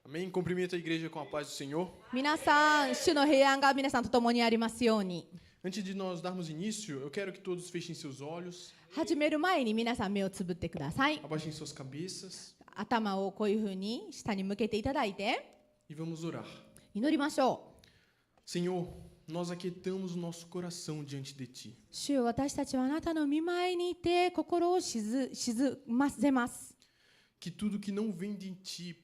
Amém? Cumprimento a igreja com a paz do Senhor. 皆さん、主の平安が皆さんと共にありますように。 Antes de nós darmos início, eu quero que todos fechem seus olhos, 始める前に皆さん目をつぶってください。 abaixem suas cabeças 頭をこういうふうに下に向けていただいて e vamos orar. 祈りましょう。 Senhor, nós aquietamos o nosso coração diante de Ti. 主よ、私たちはあなたの御前にいて心を沈ませます。 Que tudo que não vem de Ti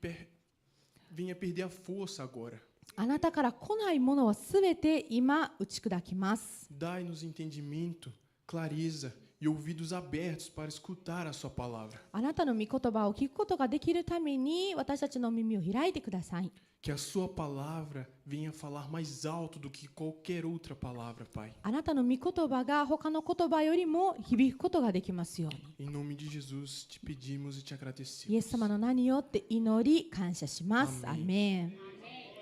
venha perder a força agora. あなたから来ないものをすべて今打ち砕きます。 Dai-nos entendimento, clareza e ouvidos abertos para escutar a Sua palavra. あなたの御言葉を聞くことができるために私たちの耳を開いてください。 Que a Sua palavra venha falar mais alto do que qualquer outra palavra, Pai. あなたの御言葉が他の言葉よりも響くことができますように。 Em nome de Jesus, te pedimos e te イエ agradecemos. ス様の名によって祈り感謝します。アーメン。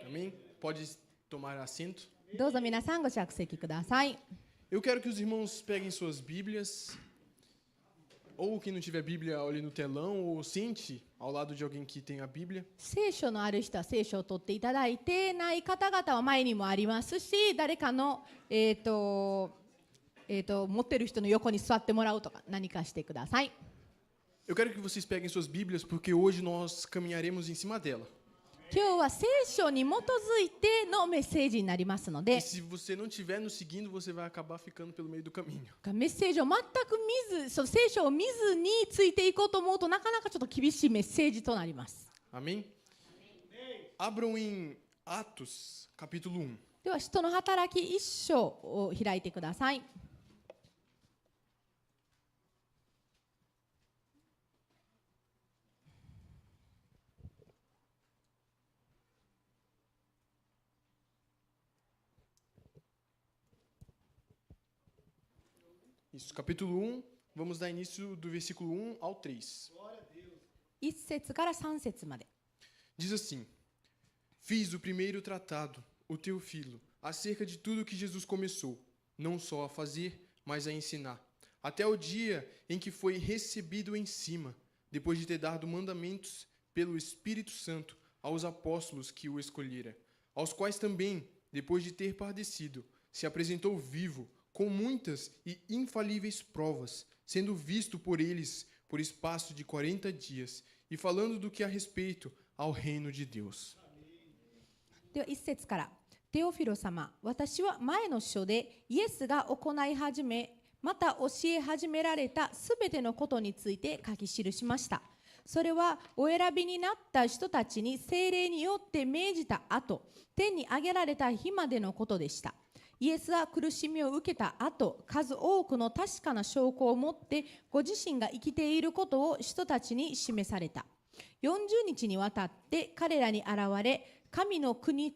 Amém? Pode tomar assento. どうぞ皆さんご着席ください。 Eu quero que os irmãos peguem suas Bíblias, ou quem não tiver Bíblia, olhe no telão, ou sente ao lado de alguém que tem a Bíblia. 聖書のある人は聖書を取っていただいて、ない方々は前にもありますし、誰かの、持ってる人の横に座ってもらうとか何かしてください。 Eu quero que vocês peguem suas Bíblias, porque hoje nós caminharemos em cima dela. 今日は聖書に基づいてのメッセージになりますの E で、 se você não estiver nos seguindo, você vai acabar ficando pelo meio do caminho. メッセージを全く見ず、その聖書を見ずについていこうと思うとなかなかちょっと厳しいメッセージとなります。 Amém? Abram em Atos, capítulo 1. では、使徒の働き一章を開いてください。Isso, capítulo 1, vamos dar início do versículo 1 ao 3. 1節から3節まで。 Diz assim: Fiz o primeiro tratado, o Teofilo, acerca de tudo que Jesus começou, não só a fazer, mas a ensinar, até o dia em que foi recebido em cima, depois de ter dado mandamentos pelo Espírito Santo aos apóstolos que o escolhera, aos quais também, depois de ter padecido, se apresentou vivo, com muitas e infalíveis provas, sendo visto por eles por espaço de 40 dias, e falando do que a respeito ao reino de Deus. では1節からテオフィロ様、私は前の書でイエスが行い始めまた教え始められたすべてのことについて書き記しました。それはお選びになった人たちに聖霊によって命じた後、天に上げられた日までのことでした。イエスは苦しみを受けた後、数多くの確かな証拠を持ってご自身が生きていることを人たちに示された。40日にわたって彼らに現れ、神の国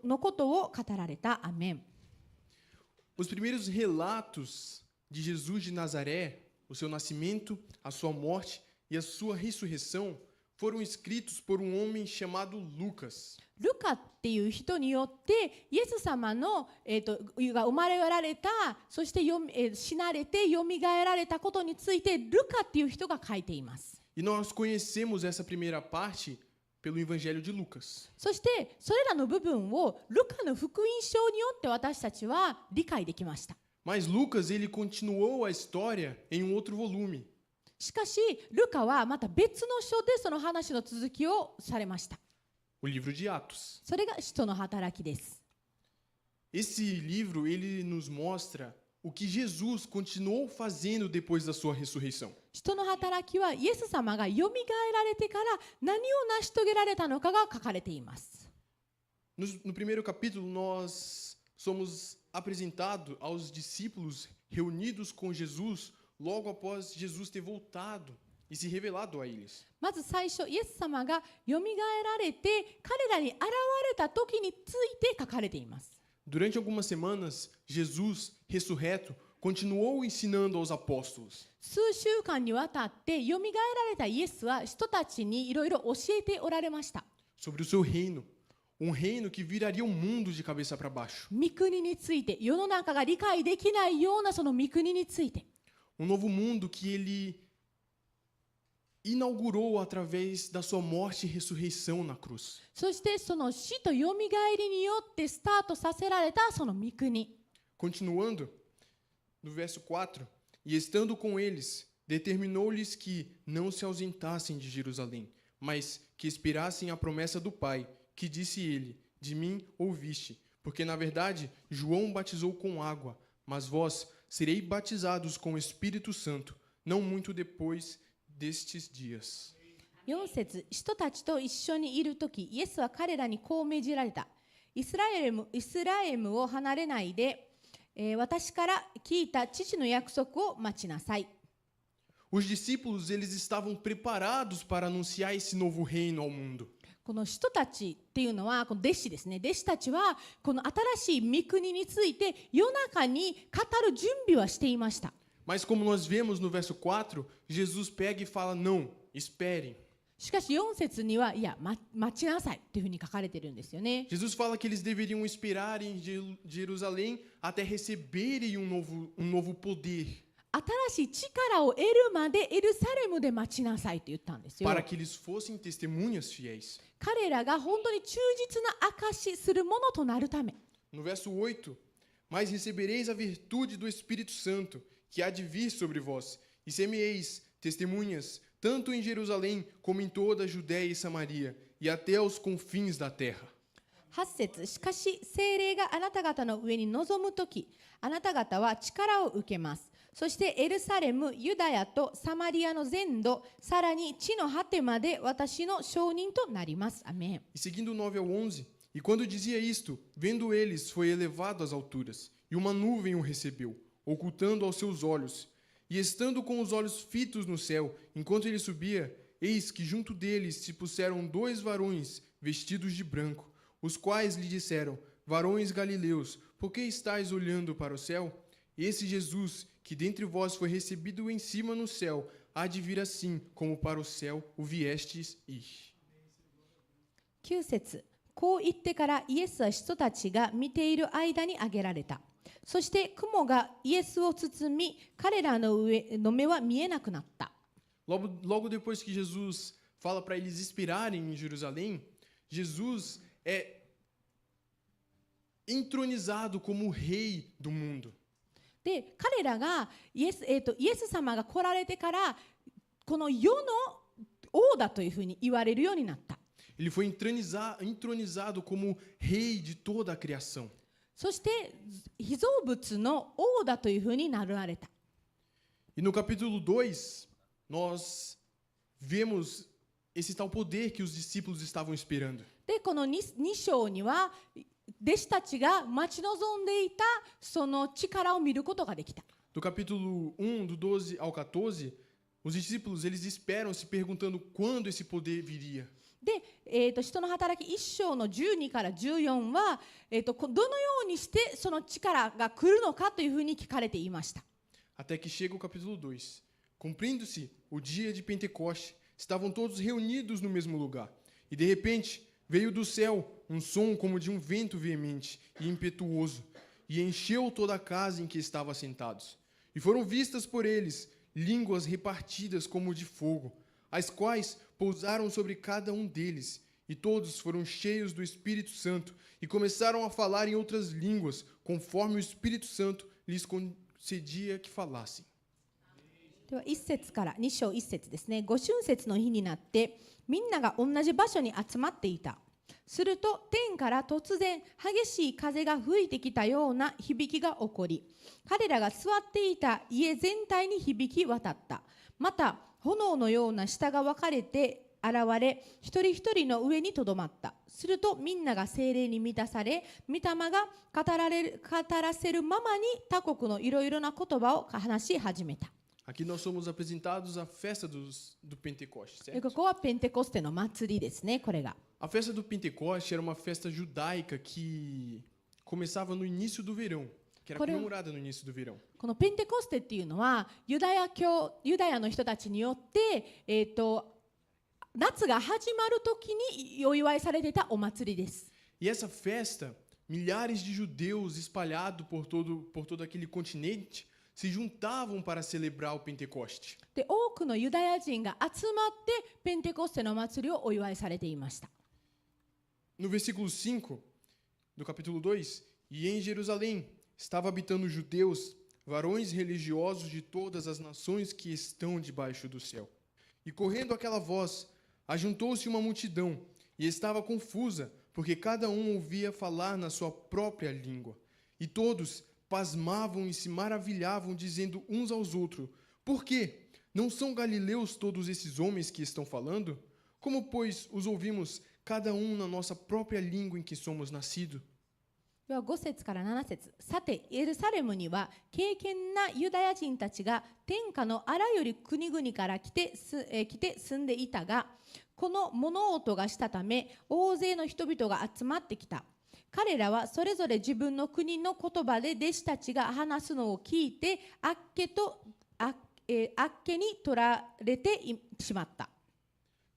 のことを語られた。アメン。 Os primeiros relatos de Jesus de Nazaré, o seu nascimento, a sua morte e a sua ressurreição, foram escritos por um homem chamado Lucas. ルカっていう人によってイエス様の、が生まれられた、そして死なれてよみがえられたことについてルカっていう人が書いています。 E nós conhecemos essa primeira parte pelo Evangelho de Lucas. そしてそれらの部分をルカの福音書によって私たちは理解できました。 Mas Lucas, ele continuou a história em um outro volume. しかしルカはまた別の書でその話の続きをされました。 O livro de Atos. それが使徒の働きです。 Esse livro, ele nos mostra o que Jesus continuou fazendo depois da sua ressurreição. 使徒の働きはイエス様がよみがえられてから何を成し遂げられたのかが書かれています。 No primeiro capítulo, nós somos apresentados aos discípulos reunidos com Jesus logo após Jesus ter voltado e se revelado a eles. まず最初、イエス様がよみがえられて彼らに現れた時について書かれています。 Durante algumas semanas, Jesus, ressurreto, continuou ensinando aos apóstolos. 数週間にわたってよみがえられたイエスは人たちにいろいろ教えておられました。 Sobre o seu reino, um reino que viraria o mundo de cabeça para baixo. 御国について、世の中が理解できないようなその御国について。 Um novo mundo que ele inaugurou através da sua morte e ressurreição na cruz. そしてその死とよみがえりによってスタートさせられたその御国。 Continuando, no verso 4, e estando com eles, determinou-lhes que não se ausentassem de Jerusalém, mas que esperassem a promessa do Pai, que disse ele, de mim ouviste, porque na verdade João batizou com água, mas vós sereis batizados com o Espírito Santo, não muito depois destes dias. 4節、人たちと一緒にいるとき、イエスは彼らにこう命じられた。イスラエムを離れないで、私から聞いた父の約束を待ちなさい。 Os discípulos, eles estavam preparados para anunciar esse novo reino ao mundo. この人たちっていうのは、この弟子ですね。弟子たちは、この新しい御国について夜中に語る準備はしていました。 Mas como nós vemos no verso 4, Jesus pega e fala, não, esperem. しかし4節には、いや、待ちなさいというふうに書かれているんですよね。 Jesus fala que eles deveriam esperar em Jerusalém até receberem um novo poder, 新しい力を得るまでエルサレムで待ちなさいと言ったんですよ。 para que eles fossem testemunhas fiéis. 彼らが本当に忠実な証しするものとなるため。 No verso 8, mas recebereis a virtude do Espírito Santo, que há de vir sobre vós, e semeeis testemunhas, tanto em Jerusalém como em toda a Judéia e Samaria, e até aos confins da terra. 8節、しかし聖霊があなた方の上に臨むとき、あなた方は力を受けます。そしてエルサレム、ユダヤとサマリアの全土、さらに地の果てまで私の証人となります。アメン。 E seguindo o 9 ao 11, e quando dizia isto, vendo eles, foi elevado às alturas, e uma nuvem o recebeu, ocultando aos seus olhos. E estando com os olhos fitos no céu, enquanto ele subia, eis que junto deles se puseram 2 varões vestidos de branco, os quais lhe disseram, varões galileus, por que estáis olhando para o céu? Esse Jesus, que dentre vós foi recebido em cima no céu, há de vir assim, como para o céu o viestes ir. 9節、こう言ってからイエスは人たちが見ている間に挙げられた。そして雲がイエスを包み、彼らの目は見えなくなった。 Logo depois que Jesus fala para eles esperarem em Jerusalém, Jesus é entronizado como o rei do mundo. で、彼らがイエス様が来られてからこの世の王だというふうに言われるようになった。 Ele foi entronizado como rei de toda a criação. そして被造物の王だというふうになられた。 E no capítulo 2, nós vemos esse tal poder que os discípulos estavam esperando. で、この 2章には弟子たちが待ち望んでいたその力を見ることができた。 Do capítulo 1, do 12 ao 14, os discípulos eles esperam se perguntando quando esse poder viria. で、人の働き1章の12から14は、どのようにしてその力が来るのかというふうに聞かれていました。 Até que chega o capítulo 2. Cumprindo-se o dia de Pentecoste, estavam todos reunidos no mesmo lugar. E de repente veio do céu um som como de um vento veemente e impetuoso, e encheu toda a casa em que estavam assentados. E foram vistas por eles línguas repartidas como de fogo, as quais pousaram sobre cada um deles, e todos foram cheios do Espírito Santo, e começaram a falar em outras línguas, conforme o Espírito Santo lhes concedia que falassem. では1節から2章1節ですね。五春節の日になってみんなが同じ場所に集まっていた。すると天から突然激しい風が吹いてきたような響きが起こり、彼らが座っていた家全体に響き渡った。また炎のような舌が分かれて現れ、一人一人の上にとどまった。するとみんなが聖霊に満たされ、御霊が語らせるままに他国のいろいろな言葉を話し始めた。 Aqui nós somos apresentados à festa do Pentecoste, certo? ここはペンテコステの祭りですね、これが。 A festa do Pentecoste era uma festa judaica que começava no início do verão, que era comemorada no início do verão. このペンテコステっていうのはユダヤの人たちによって、夏が始まる時にお祝いされていたお祭りです。 E essa festa, milhares de judeus espalhados por todo aquele continente se juntavam para celebrar o Pentecoste. で、多くのユダヤ人が集まってペンテコステの祭りをお祝いされていました。 No versículo 5 do capítulo 2, e em Jerusalém estava habitando judeus, varões religiosos de todas as nações que estão debaixo do céu. E correndo aquela voz, ajuntou-se uma multidão, e estava confusa, porque cada um ouvia falar na sua própria língua. E todos pasmavam e se maravilhavam, dizendo uns aos outros: Por quê? Não são galileus todos esses homens que estão falando? Como, pois, os ouvimos cada um na nossa própria língua em que somos nascidos? では5節から7節。さて、エルサレムには敬虔なユダヤ人たちが天下のあらゆる国々から来て住んでいたが、この物音がしたため、大勢の人々が集まってきた。彼らはそれぞれ自分の国の言葉で弟子たちが話すのを聞いて、あっけに取られてしまった。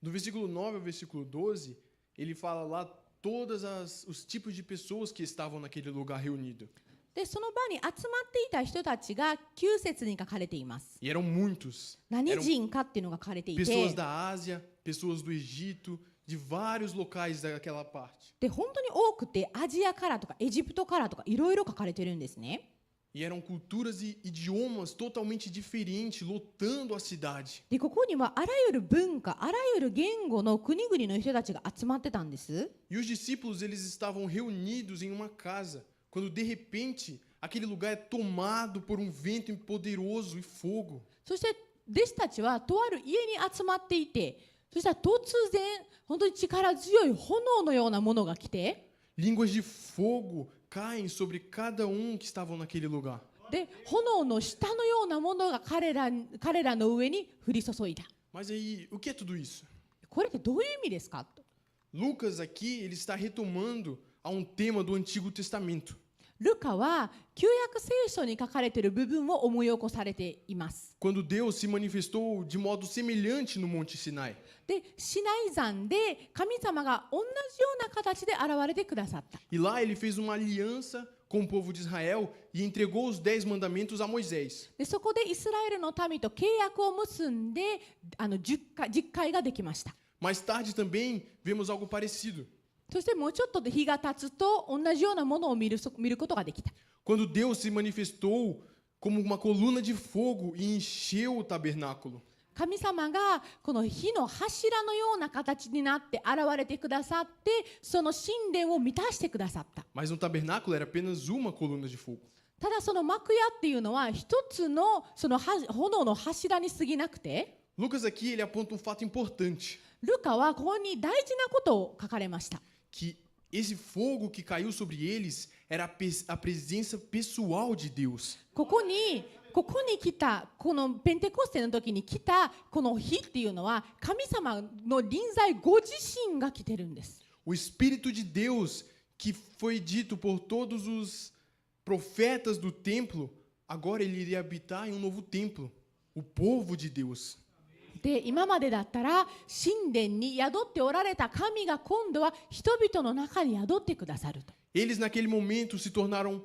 Do versículo 9 ao versículo 12, ele fala lá todos os tipos de pessoas que estavam naquele lugar reunido. で、その場に集まっていた人たちが9節に書かれています。 E eram muitos. 何人かっていうのが書かれていて、 Pessoas da Ásia, pessoas do Egito, de vários locais daquela parte. で、本当に多くてアジアからとかエジプトからとかいろいろ書かれてるんですね。 E eram culturas e idiomas totalmente diferentes, lotando a cidade. で、ここにはあらゆる文化、あらゆる言語の国々の人たちが集まってたんです。 E os discípulos, eles estavam reunidos em uma casa, quando de repente aquele lugar é tomado por um vento poderoso e fogo. そして弟子たちはとある家に集まっていて、そしたら突然本当に力強い炎のようなものが来て、 Línguas de fogo caem sobre cada um que estavam naquele lugar. で、炎の下のようなものが彼らの上に降り注いだ。 Mas aí, o que é tudo isso? これってどういう意味ですか？ Lucas aqui, ele está retomando a um tema do Antigo Testamento. ルカは旧約聖書に書かれている部分を思い起こされています。 Quando Deus se manifestou de modo semelhante no Monte Sinai. で、シナイ山で神様が同じような形で現れてくださった。 E lá ele fez uma aliança com o povo de Israel e entregou os 10 mandamentos a Moisés. で、そこでイスラエルの民と契約を結んで実会ができました。 Mais tarde também vemos algo parecido. そしてもうちょっとで日が経つと同じようなものを見ることができた。 Quando Deus se manifestou como uma coluna de fogo e encheu o tabernáculo. 神様がこの火の柱のような形になって現れてくださって、その神殿を満たしてくださった。 Mas no tabernáculo era apenas uma coluna de fogo. ただその幕屋っていうのは一つのその炎の柱に過ぎなくて、 Lucas aqui ele aponta um fato importante. ルカはここに大事なことを書かれました。 Que esse fogo que caiu sobre eles era a presença pessoal de Deus. ここに来た、このペンテコステの時に来たこの火っていうのは神様の臨在ご自身が来てるんです。 O Espírito de Deus que foi dito por todos os profetas do templo, agora ele iria habitar em um novo templo, o povo de Deus. で、今までだったら神殿に宿っておられた神が今度は人々の中に宿ってくださると。 Eles naquele momento se tornaram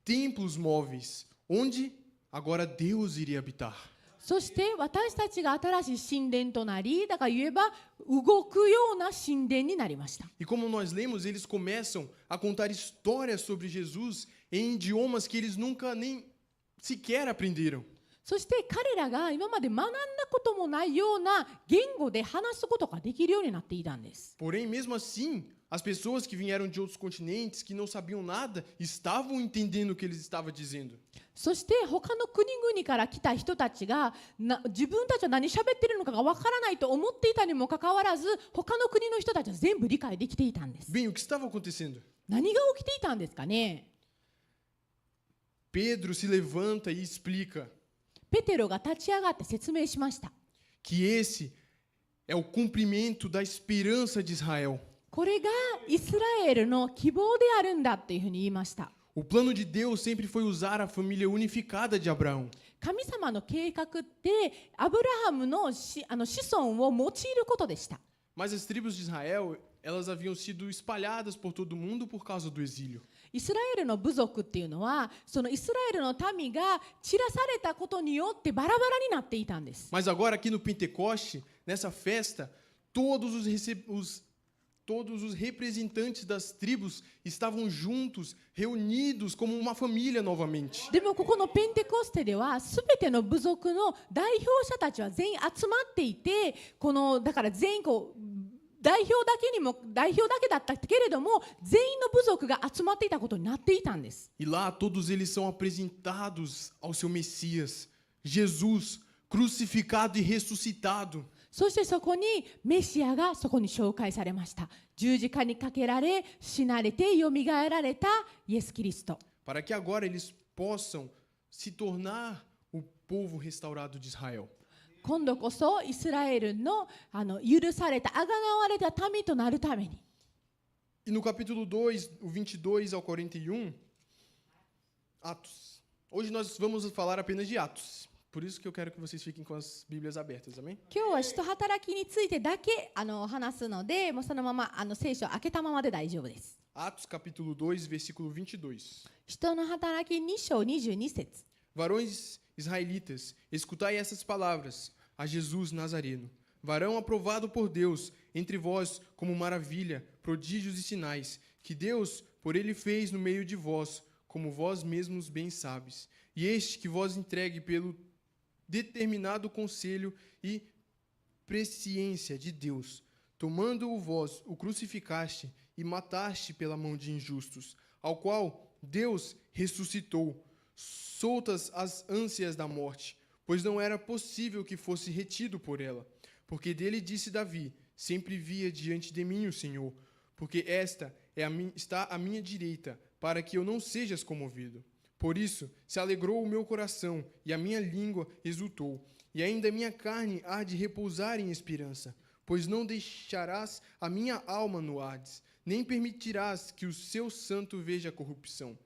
templos móveis, onde agora Deus iria habitar. そして私たちが新しい神殿となり、だから言えば動くような神殿になりました。 E como nós lemos, eles começam a contar histórias sobre Jesus em idiomas que eles nunca nem sequer aprenderam. そして彼らが今まで学んだこともないような言語で話すことができるようになっていたんです。 Porém, mesmo assim, as pessoas que vieram de outros continentes, que não sabiam nada, estavam entendendo o que eles estavam dizendo. そして他の国々から来た人たちが自分たちは何喋っているのかがわからないと思っていたにもかかわらず、他の国の人たちは全部理解できていたんです。 Bem, o que estava acontecendo? 何が起きていたんですかね。 Pedro se levanta e explica ペテロが立ち上がって説明しました。 que esse é o cumprimento da esperança de Israel. これがイスラエルの希望であるんだというふうに言いました。 O plano de Deus sempre foi usar a família unificada de Abraão. 神様の計画ってアブラハムの子孫を用いることでした。 Mas as tribos de Israel, elas haviam sido espalhadas por todo o mundo por causa do exílio. イスラエルの部族っていうのはそのイスラエルの民が散らされたことによってバラバラになっていたんです。 Mas agora aqui no Pentecoste, nessa festa, todos os representantes das tribos estavam juntos, reunidos como uma família novamente. でもここのペンテコステではすべての部族の代表者たちは全員集まっていて、だから全員代表だけだったけれども全員の部族が集まっていたことになっていたんです。 E lá todos eles são apresentados ao seu Messias, Jesus, crucificado e ressuscitado. そしてそこにメシアがそこに紹介されました。十字架にかけられ、死なれてよみがえられたイエス・キリスト。 Para que agora eles possam se tornar o povo restaurado de Israel. 今度こそイスラエルの許された、あがなわれた民となるために。 E no capítulo 2, o 22 ao 41, Atos. Hoje nós vamos falar apenas de Atos. Por isso que eu quero que vocês fiquem com as Bíblias abertas, amém? 今日は使徒働きについてだけ話すので、もうそのまま聖書を開けたままで大丈夫です。 Atos capítulo 2, versículo 22. 使徒の働き2章22節。 Varões israelitas, escutai essas palavras a Jesus Nazareno, varão aprovado por Deus entre vós como maravilha, prodígios e sinais, que Deus por ele fez no meio de vós, como vós mesmos bem sabes. E este que vos entregue pelo determinado conselho e presciência de Deus, tomando-o vós, o crucificaste e mataste pela mão de injustos, ao qual Deus ressuscitou, soltas as ânsias da morte, pois não era possível que fosse retido por ela. Porque dele disse Davi, sempre via diante de mim o Senhor, porque esta está à minha direita, para que eu não sejas comovido. Por isso se alegrou o meu coração, e a minha língua exultou, e ainda a minha carne há de repousar em esperança, pois não deixarás a minha alma no Hades, nem permitirás que o seu santo veja a corrupção.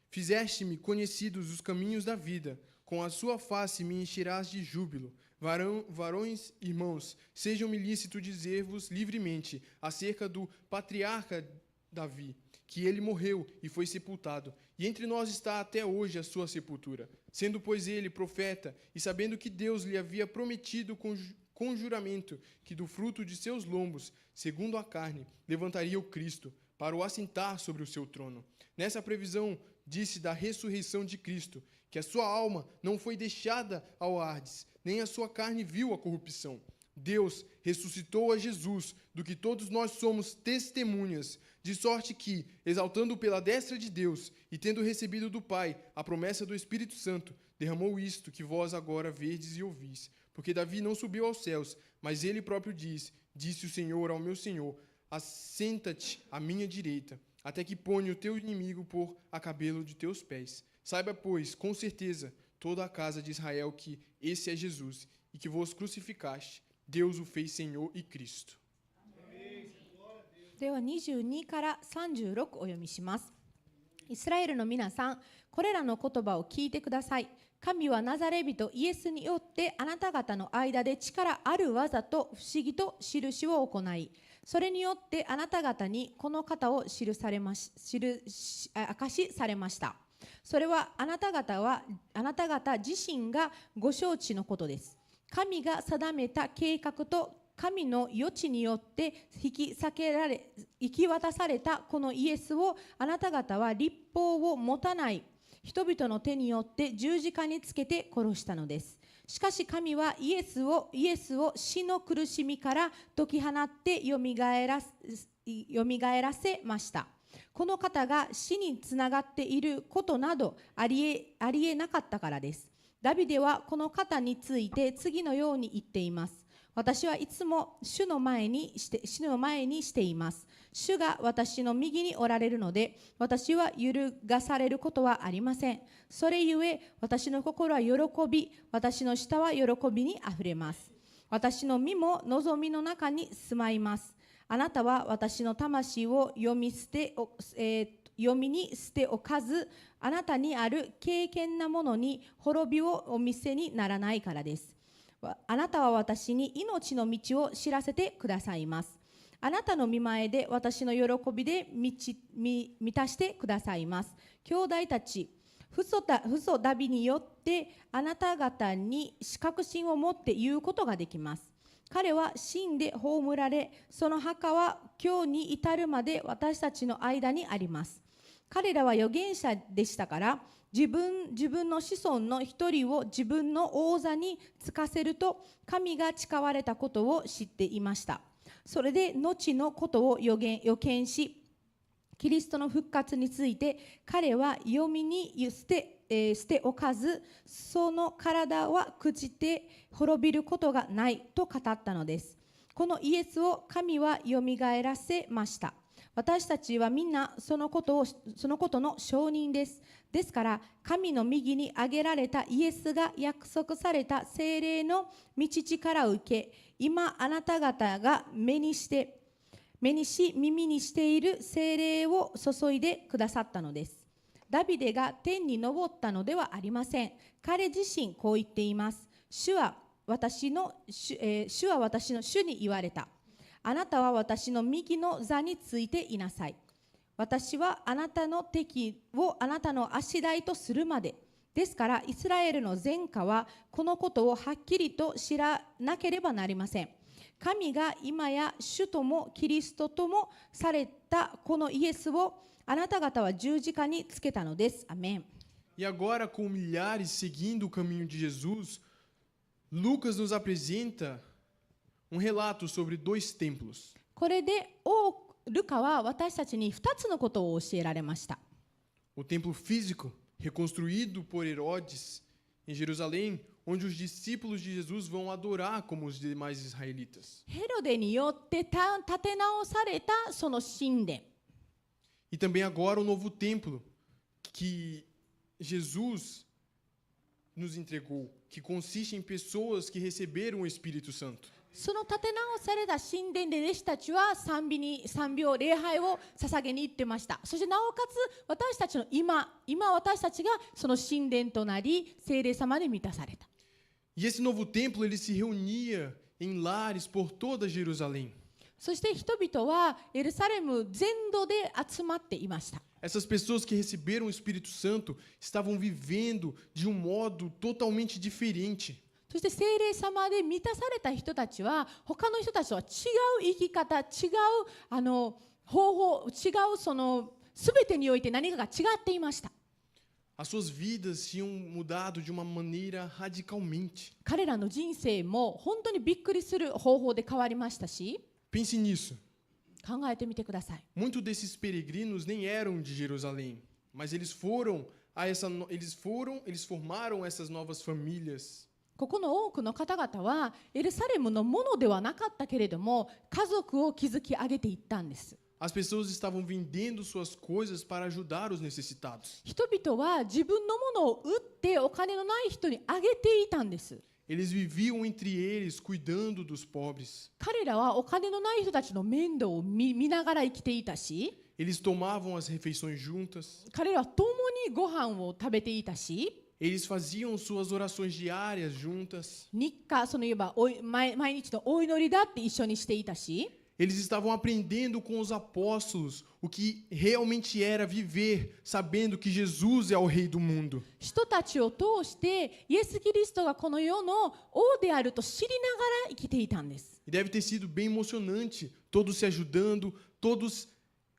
Fizeste-me conhecidos os caminhos da vida, com a sua face me encherás de júbilo. Varões, irmãos, sejam-me lícito dizer-vos livremente acerca do patriarca Davi, que ele morreu e foi sepultado, e entre nós está até hoje a sua sepultura. Sendo, pois, ele profeta, e sabendo que Deus lhe havia prometido com juramento que do fruto de seus lombos, segundo a carne, levantaria o Cristo, para o assentar sobre o seu trono. Nessa previsão, disse da ressurreição de Cristo, que a sua alma não foi deixada ao Hades, nem a sua carne viu a corrupção. Deus ressuscitou a Jesus, do que todos nós somos testemunhas, de sorte que, exaltando pela destra de Deus, e tendo recebido do Pai a promessa do Espírito Santo, derramou isto que vós agora verdes e ouvis. Porque Davi não subiu aos céus, mas ele próprio disse o Senhor ao meu Senhor, assenta-te à minha direita, até que ponha o teu inimigo por acabelo de teus pés. Saiba, pois, com certeza, toda a casa de Israel, que esse é Jesus, e que vos crucificaste, Deus o fez Senhor e Cristo. では22から36お読みします。イスラエルの皆さん、これらの言葉を聞いてください。神はナザレ人イエスによってあなた方の間で力ある技と不思議と印を行い、それによってあなた方にこの方を明かしされました。それはあなた方自身がご承知のことです。神が定めた計画と神の余地によって引き渡されたこのイエスをあなた方は律法を持たない人々の手によって十字架につけて殺したのです。しかし神はイエスを死の苦しみから解き放ってよみがえらせました。この方が死につながっていることなどありえなかったからです。ダビデはこの方について次のように言っています。私はいつも主の前にしています。主が私の右におられるので、私は揺るがされることはありません。それゆえ、私の心は喜び、私の舌は喜びにあふれます。私の身も望みの中に住まいます。あなたは私の魂を読みに捨ておかず、あなたにある敬虔なものに滅びをお見せにならないからです。あなたは私に命の道を知らせてくださいます。あなたの御前で私の喜びで満たしてくださいます。兄弟たち、父祖ダビによってあなた方に確信を持って言うことができます。彼は死んで葬られ、その墓は今日に至るまで私たちの間にあります。彼らは預言者でしたから、自分の子孫の一人を自分の王座に就かせると神が誓われたことを知っていました。それで後のことを予見し、キリストの復活について彼は読みに捨ておかず、その体は朽ちて滅びることがないと語ったのです。このイエスを神はよみがえらせました。私たちはみんなそのことの証人です。ですから神の右に挙げられたイエスが約束された聖霊の御父から受け、今あなた方が目にし耳にしている聖霊を注いでくださったのです。ダビデが天に昇ったのではありません。彼自身こう言っています。主は私の主に言われた。あなたは私の右の座についていなさい。私はあなたの敵をあなたの足台とするまで。ですからイスラエルの全家はこのことをはっきりと知らなければなりません。神が今や主ともキリストともされたこのイエスをあなた方は十字架につけたのです。アメン。E agora, com milhares seguindo o caminho de Jesus, Lucas nos apresenta relato sobre 2 templos. これでルカは私たちに2つのことを教えられました。O templo físico, reconstruído por Herodes em Jerusalém, onde os discípulos de Jesus vão adorar como os demais israelitas. ヘロデによって建て直されたその神殿。E também agora o novo templo que Jesus nos entregou, que consiste em pessoas que receberam o Espírito Santo. その建て直された神殿で弟子たちは賛美を礼拝を捧げに行ってました。そしてなおかつ私たちの今私たちがその神殿となり聖霊様で満たされた。E esse novo templo ele se reunia em lares por toda Jerusalém. そして人々はエルサレム全土で集まっていました。Essas pessoas que receberam o Espírito Santo estavam vivendo de modo totalmente diferente. そして聖霊様で満たされた人たちは他の人たちとは違う生き方、違う方法、違うその全てにおいて何かが違っていました。As suas vidas tinham mudado de uma maneira radicalmente. 彼らの人生も本当にびっくりする方法で変わりましたし、 Pense nisso. 考えてみてください。 Muitos desses peregrinos nem eram de Jerusalém, mas eles formaram essas novas famílias. ここの多くの方々はエルサレムのものではなかったけれども家族を築き上げていったんです。 As pessoas estavam vendendo suas coisas para ajudar os necessitados. 人々は自分のものを売ってお金のない人にあげていたんです。 Eles viviam entre eles, cuidando dos pobres. 彼らはお金のない人たちの面倒を見ながら生きていたし、 Eles tomavam as refeições juntas. 彼らは共にご飯を食べていたし、 Eles faziam suas orações diárias juntas. 日課、そのいえば毎日のお祈りだって一緒にしていたし、 Eles estavam aprendendo com os apóstolos o que realmente era viver, sabendo que Jesus é o Rei do mundo. 人たちを通してイエス・キリストがこの世の王であると知りながら生きていたんです。 E deve ter sido bem emocionante, todos se ajudando, todos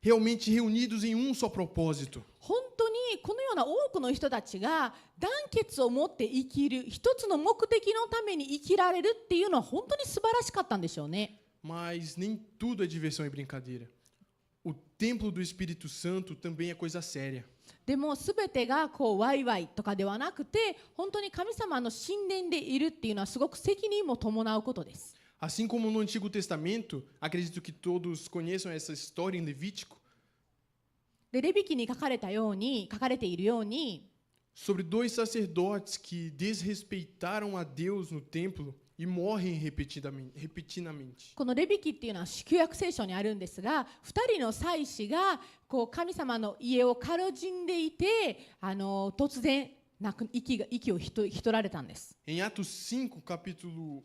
realmente reunidos em um só propósito. 本当にこのような多くの人たちが団結を持って生きる、一つの目的のために生きられるっていうのは本当に素晴らしかったんでしょうね。 Mas nem tudo é diversão e brincadeira. O templo do Espírito Santo também é coisa séria. でも全てがこうワイワイとかではなくて、本当に神様の神殿でいるっていうのはすごく責任も伴うことです。 Assim como no Antigo Testamento, acredito que todos conheçam essa história em Levítico, でレビ記に書かれているように、 sobre 2 sacerdotes que desrespeitaram a Deus no templo e morrem repetidamente. このレビ記っていうのは旧約聖書にあるんですが、2人の祭司がこう神様の家を軽んでいて、突然息をひとられたんです。 Em Atos 5, capítulo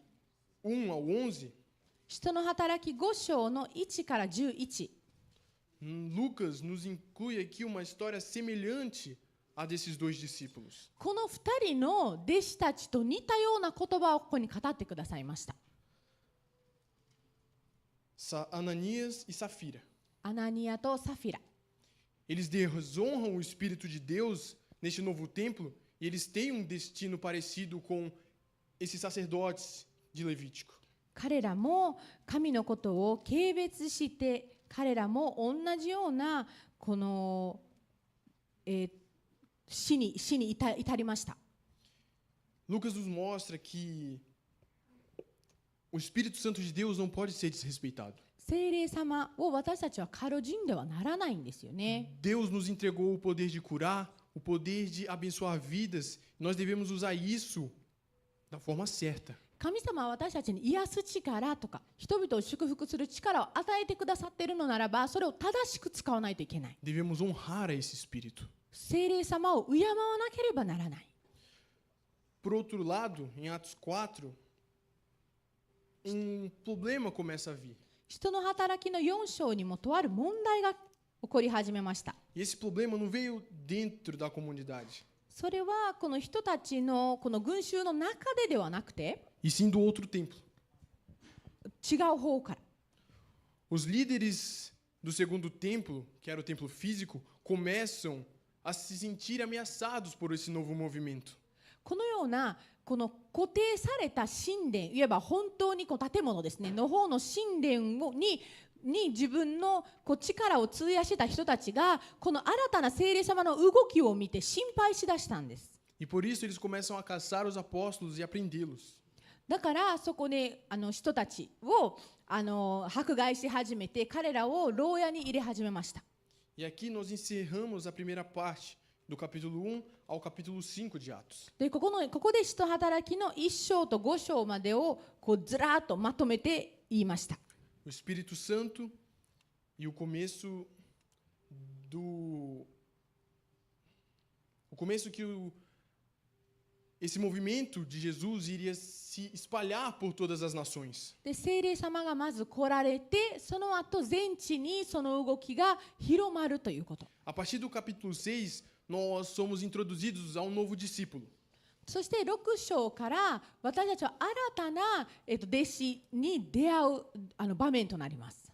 1 ao 11, 使徒の働き5章の1から11。Lucas nos inclui aqui uma história semelhante à desses dois discípulos. この2人の弟子たちと似たような言葉をここに語ってくださいました。Ananias e Safira. アナニアとサフィラ。Eles desonram o Espírito de Deus neste novo templo e eles têm um destino parecido com esses sacerdotes de Levítico. 彼らも神のことを軽蔑して、彼らも同じようなこの、死に至りました。Lucas nos mostra que o Espírito Santo de Deus não pode ser desrespeitado. 聖霊様を私たちは軽んではならないんですよね。Deus nos entregou o poder de curar, o poder de abençoar vidas. Nós devemos usar isso da forma certa. 神様は私たちに癒す力とか人々を祝福する力を与えてくださっているのならば、それを正しく使わないといけない。Devemos honrar a esse Espírito. 聖霊様を敬わなければならない。Por outro lado, em Atos 4, problema começa a vir. 人の働きの4章にもとある問題が起こり始めました。E esse problema não veio dentro da comunidade, それはこの人たちのこの群衆の中ではなくて、 e sim do outro templo. 違う方から。Os líderes do segundo templo, que era o templo físico, começam a se sentir ameaçados por esse novo movimento. このようなこの固定された神殿、いわば本当にこう建物ですねの方の神殿に自分のこう力を費やしてた人たちがこの新たな聖霊様の動きを見て心配しだしたんです。 E por isso eles começam a caçar os apóstolos e a prendê-los. だからそこで人たちを迫害し始めて彼らを牢屋に入れ始めました。 E aqui nós encerramos a primeira parte do capítulo 1 ao capítulo 5 de Atos. でここで使徒働きの1章と5章までをこうずらっとまとめて言いました。 O Espírito Santo e o começo que esse movimento de Jesus iria se espalhar por todas as nações. で聖霊様がまず来られて、その後全地にその動きが広まるということ。 A partir do capítulo 6, nós somos introduzidos a um novo discípulo. そして6章から私たちは新たな弟子に出会う場面となります。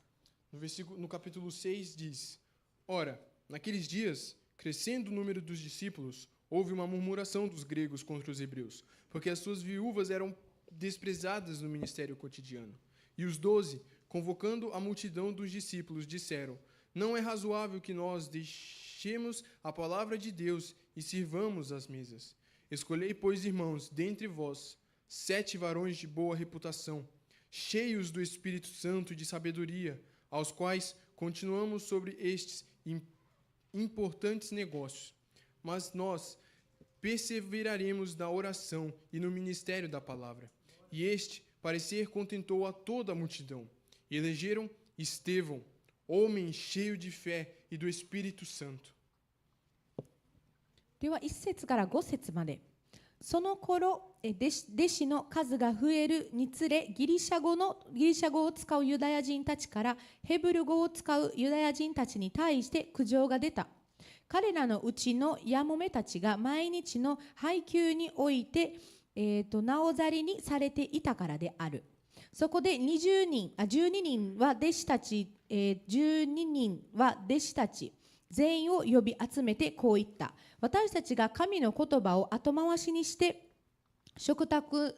No capítulo 6 diz: Ora, naqueles dias, crescendo o número dos discípulos, houve uma murmuração dos gregos contra os hebreus, porque as suas viúvas eram desprezadas no ministério cotidiano. E os 12, convocando a multidão dos discípulos, disseram: Não é razoável que nós deixemos a palavra de Deus e sirvamos às mesas. Escolhei, pois, irmãos, dentre vós, 7 varões de boa reputação, cheios do Espírito Santo e de sabedoria, aos quais continuamos sobre estes importantes negócios. Mas nós perseveraremos na oração e no ministério da palavra. E este parecer contentou a toda a multidão. E elegeram Estevão, homem cheio de fé e do Espírito Santo. では1節から5節まで。その頃弟子の数が増えるにつれギリシャ語を使うユダヤ人たちからヘブル語を使うユダヤ人たちに対して苦情が出た。彼らのうちのやもめたちが毎日の配給において、なおざりにされていたからである。そこで12人は弟子たち、全員を呼び集めてこう言った。私たちが神の言葉を後回しにして食卓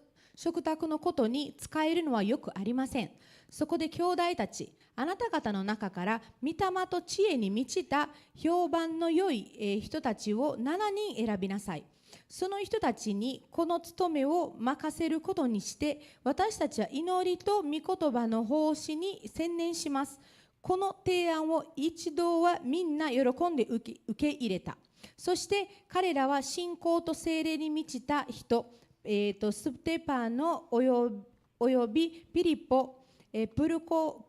のことに使えるのはよくありません。そこで兄弟たち、あなた方の中から御霊と知恵に満ちた評判の良い人たちを7人選びなさい。その人たちにこの務めを任せることにして、私たちは祈りと御言葉の奉仕に専念します。この提案を一度はみんな喜んで受け入れた。そして彼らは信仰と聖霊に満ちた人、ステパノおよびピリポ、プルコ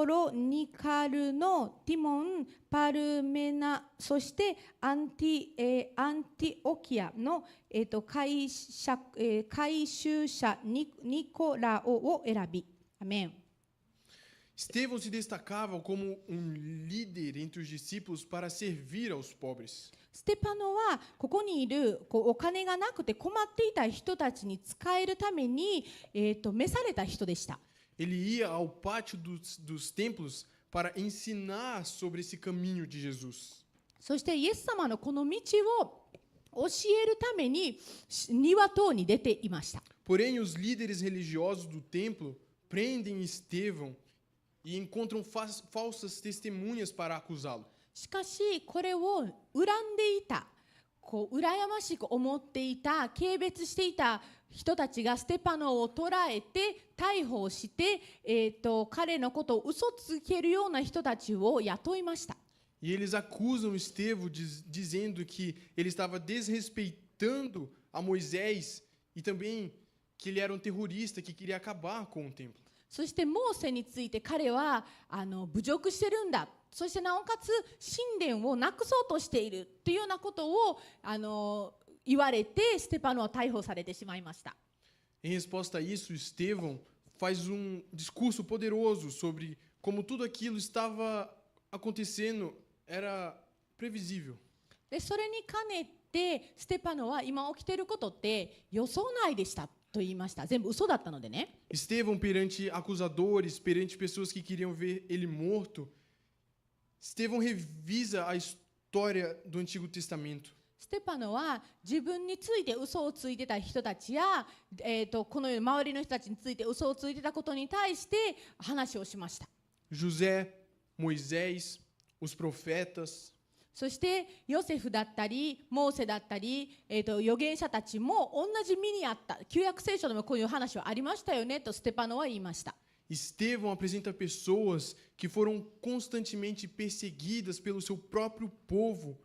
ロ、ニカルノ、ティモン、パルメナ、そしてアンティオキアの、回収者ニコラオを選び。アメン。Estevão se destacava como um líder entre os discípulos para servir aos pobres. ステパノはここにいるお金がなくて困っていた人たちに使えるために、召された人でした。 Ele ia ao pátio dos templos para ensinar sobre esse caminho de Jesus. そしてイエス様のこの道を教えるために庭等に出ていました。 Porém, os líderes religiosos do templo prendem Estevão e encontram falsas testemunhas para acusá-lo. しかしこれを恨んでいた、羨ましく思っていた、軽蔑していた人たちがステパノを捕らえて逮捕して、彼のことを嘘つけるような人たちを雇いました。 E eles acusam Estevão dizendo que ele estava desrespeitando a Moisés e também que ele era um terrorista que queria acabar com o templo. そしてモーセについて彼は侮辱してるんだ、そしてなおかつ神殿をなくそうとしているというようなことを言われてステパノは逮捕されてしまいました。 Em resposta a isso, Estevão faz um discurso poderoso sobre como tudo aquilo estava acontecendo era previsível. でそれに兼ねてステパノは今起きていることって予想内でしたと言いました。全部嘘だったのでね。 Estevão, perante acusadores, perante pessoas que queriam ver ele morto, Estevão revisa a história do Antigo Testamento. ステパノは自分について嘘をついてた人たちや、この周りの人たちについて嘘をついてたことに対して話をしました。 José, Moisés, os profetas, そしてヨセフだったりモーセだったり、預言者たちも同じ身にあった。旧約聖書でもこういう話はありましたよねとステパノは言いました。 Estevão apresenta pessoas que foram constantemente perseguidas pelo seu próprio povo.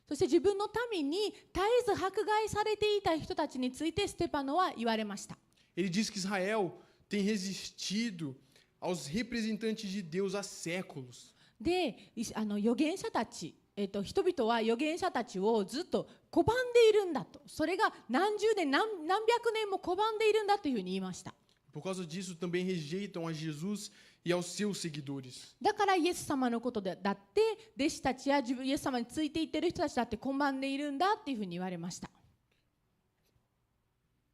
そして自分の民に絶えず迫害されていた人たちについてステパノは言われました。 Ele diz que Israel tem resistido aos representantes de Deus há séculos. で、預言者たち、人々は預言者たちをずっと拒んでいるんだと。それが何十年何百年も拒んでいるんだというふうに言いました。 Por causa disso, também rejeitam a Jesus e aos seus seguidores. だからイエス様のことだって弟子たちやイエス様についていっている人たちだって拒んでいるんだっていうふうに言われました。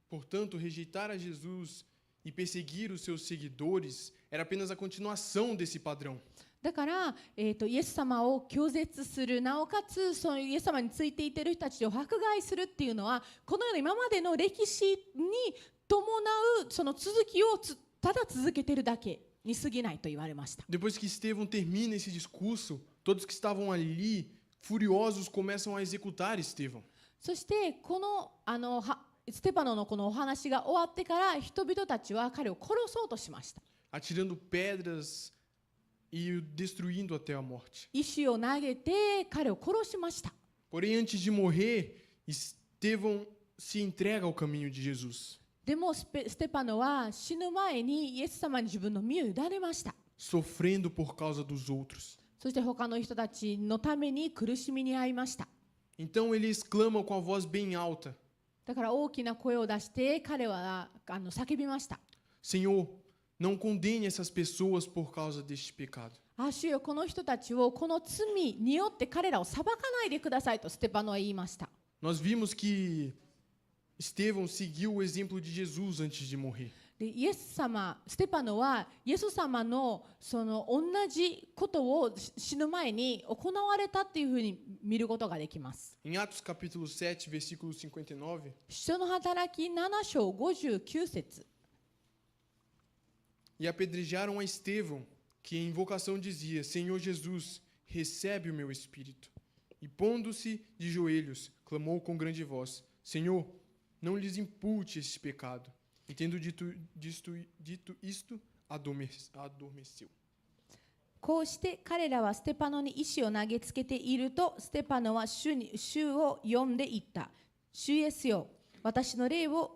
Portanto, rejeitar a Jesus e perseguir os seus seguidores era apenas a continuação desse padrão. だから、イエス様を拒絶する、なおかつそのイエス様についていっている人たちを迫害するっていうのはこのような今までの歴史に伴うその続きをただ続けているだけに過ぎないと言われました。 Depois que Estevão termina esse discurso, todos que estavam ali, furiosos, começam a executar Estevão. そしてこのステパノのこのお話が終わってから人々たちは彼を殺そうとしました。 Atirando pedras e o destruindo até a morte. 石を投げて彼を殺しました。 Porém, antes de morrer, Estevão se entrega ao caminho de Jesus, でもステパノは死ぬ前にイエス様に自分の身を委ねました。 sofrendo por causa dos outros. そして他の人たちのために苦しみに遭いました。 Então ele exclama com a voz bem alta: だから大きな声を出して彼は叫びました。 Senhor, não condene essas pessoas por causa deste pecado. 主よ、この人たちをこの罪によって彼らを裁かないでくださいとステパノは言いました。 Nós vimos que Estevão seguiu o exemplo de Jesus antes de morrer. でイエス様、ステパノはイエス様のその同じことを死ぬ前に行われたっていうふうに見ることができます。 Em Atos capítulo 7, versículo 59, 使徒の働き7章59節。 e apedrejaram a Estevão, que em invocação dizia: Senhor Jesus, recebe o meu espírito. E pondo-se de joelhos, clamou com grande voz: Senhor, não lhes impute este pecado. E tendo dito isto, adormeceu. こうして彼らはステパノに石を投げつけていると、ステパノは主を呼んで言った。主イエスよ、私の霊を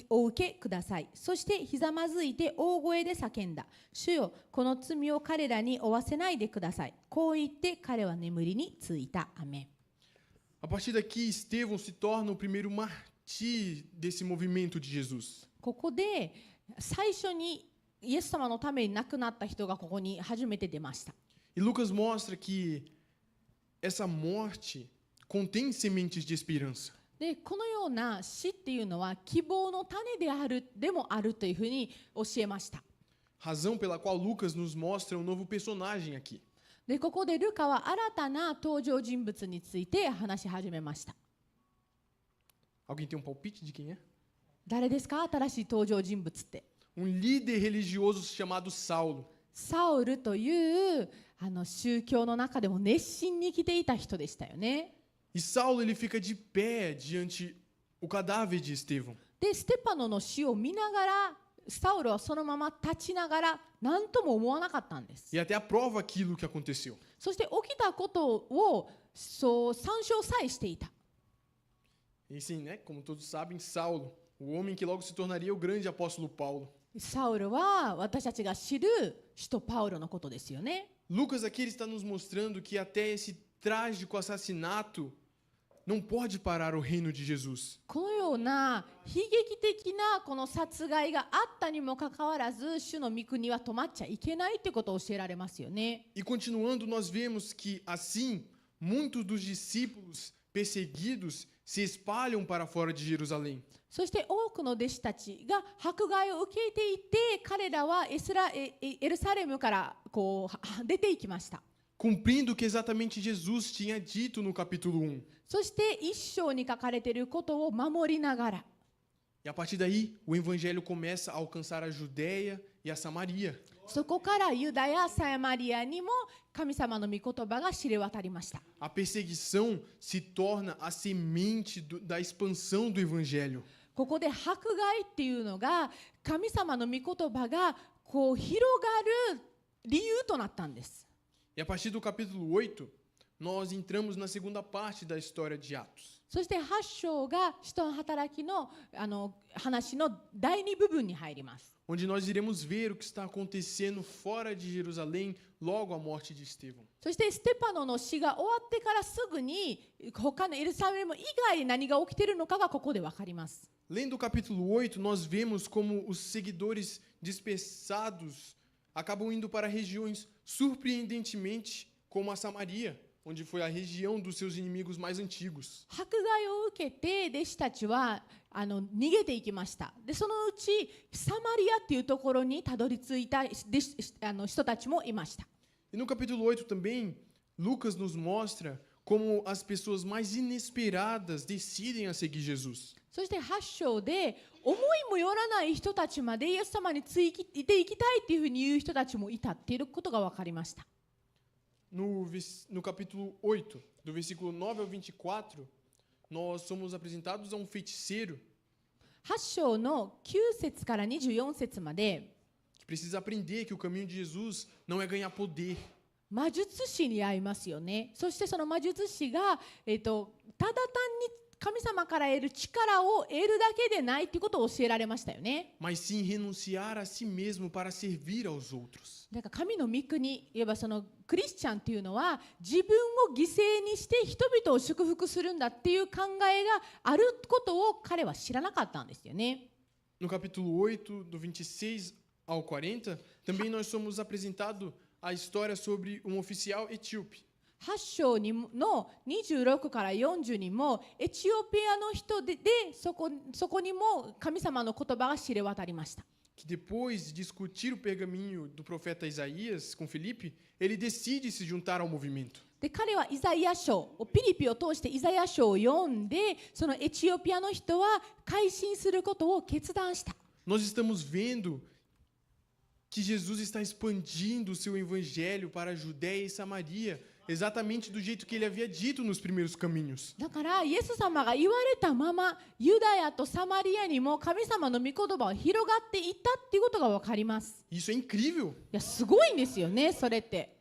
お受けください。そしてひざまずいて大声で叫んだ。主よ、この罪を彼らに負わせないでください。こう言って彼は眠りについた。アメン。 A partir daqui, Estevão se torna o primeiro mártir desse movimento de Jesus. ここで、最初にイエス様のために亡くなった人がここに初めて出ました。 E Lucas mostra que essa morte contém sementes de esperança. でこのような死っていうのは希望の種でもあるというふうに教えました。 Razão pela qual Lucas nos mostra um novo personagem aqui. でここでルカは新たな登場人物について話し始めました。 Alguém tem um palpite de quem é? 誰ですか？新しい登場人物って。Líder religioso chamado Saulo. サウルという宗教の中でも熱心に生きていた人でしたよね。 E Saulo ele fica de pé diante o cadáver de Estevão. でステパノの死を見ながらサウルはそのまま立ちながら何とも思わなかったんです。 E até aprova aquilo que aconteceu. そして起きたことをそう参照さえしていた。 E sim, né? Como todos sabem, Saulo, o homem que logo se tornaria o grande apóstolo Paulo. サウルは私たちが知る使徒パウロのことですよね。 Lucas aqui ele está nos mostrando que até esse trágico assassinato não pode parar o reino de Jesus. このような悲劇的なこの殺害があったにもかかわらず主の御国は止まっちゃいけないということを教えられますよね。 E continuando, nós vemos que assim muitos dos discípulos perseguidos se espalham para fora de Jerusalém. そして多くの弟子たちが迫害を受けていて彼らはエルサレムからこう出ていきました。 Cumprindo o que exatamente Jesus tinha dito no capítulo 1. そして一章に書かれていることを守りながら E a partir daí, o evangelho começa a alcançar a Judéia e a Samaria. そこからユダヤサマリアにも神様の御言葉が知れ渡りました。 A perseguição se torna a semente da expansão do evangelho. ここで迫害っていうのが神様の御言葉がこう広がる理由となったんです。 E a partir do capítulo 8, nós entramos na segunda parte da história de Atos. そして8章が使徒の働きの話の第2部分に入ります。 Onde nós iremos ver o que está acontecendo fora de Jerusalém logo à morte de Estevão. そしてステパノの死が終わってからすぐに他のエルサレム以外で何が起きているのかがここで分かります。 Lendo o capítulo 8, nós vemos como os seguidores dispersados acabam indo para regiões surpreendentemente como a Samaria, onde foi a região dos seus inimigos mais antigos. 迫害を受けて弟子たちは逃げていきました。でそのうちサマリアっていうところにたどり着いた人たちもいました。 E no capítulo 8 também, Lucas nos mostra como as pessoas mais inesperadas decidem a seguir Jesus. そして8章で思いもよらない人たちまでイエス様についていきたいっていうふうに言う人たちもいたっていうことが分かりました。 No capítulo 8, do versículo 9 ao 24, nós somos apresentados a um feiticeiro 8章の9節から24節まで que precisa aprender que o caminho de Jesus não é ganhar poder, 魔術師に会いますよね。そしてその魔術師が、ただ単に神様から得る力を得るだけでないっていうことを教えられましたよね。 mas sim renunciar a si mesmo para servir aos outros. だから神の御国、いわばそのクリスチャンっていうのは自分を犠牲にして人々を祝福するんだっていう考えがあることを彼は知らなかったんですよね。 No capítulo 8, do 26 ao 40, também nós somos apresentados a história sobre um oficial etíope. 8章の26から40にもエチオピアの人でそこにも神様の言葉が知れ渡りました。 Que depois de discutir o pergaminho do profeta Isaías com Filipe, ele decide se juntar ao movimento. で彼はイザヤ書ピリピを通してイザヤ書を読んでそのエチオピアの人は改心することを決断した。 Nós estamos vendo que Jesus está expandindo o seu evangelho para a Judéia e Samaria, exatamente do jeito que ele havia dito nos primeiros caminhos. だからイエス様が言われたままユダヤとサマリアにも神様の御言葉は広がっていったっていうことが分かります。 Isso é incrível. いやすごいんですよねそれって。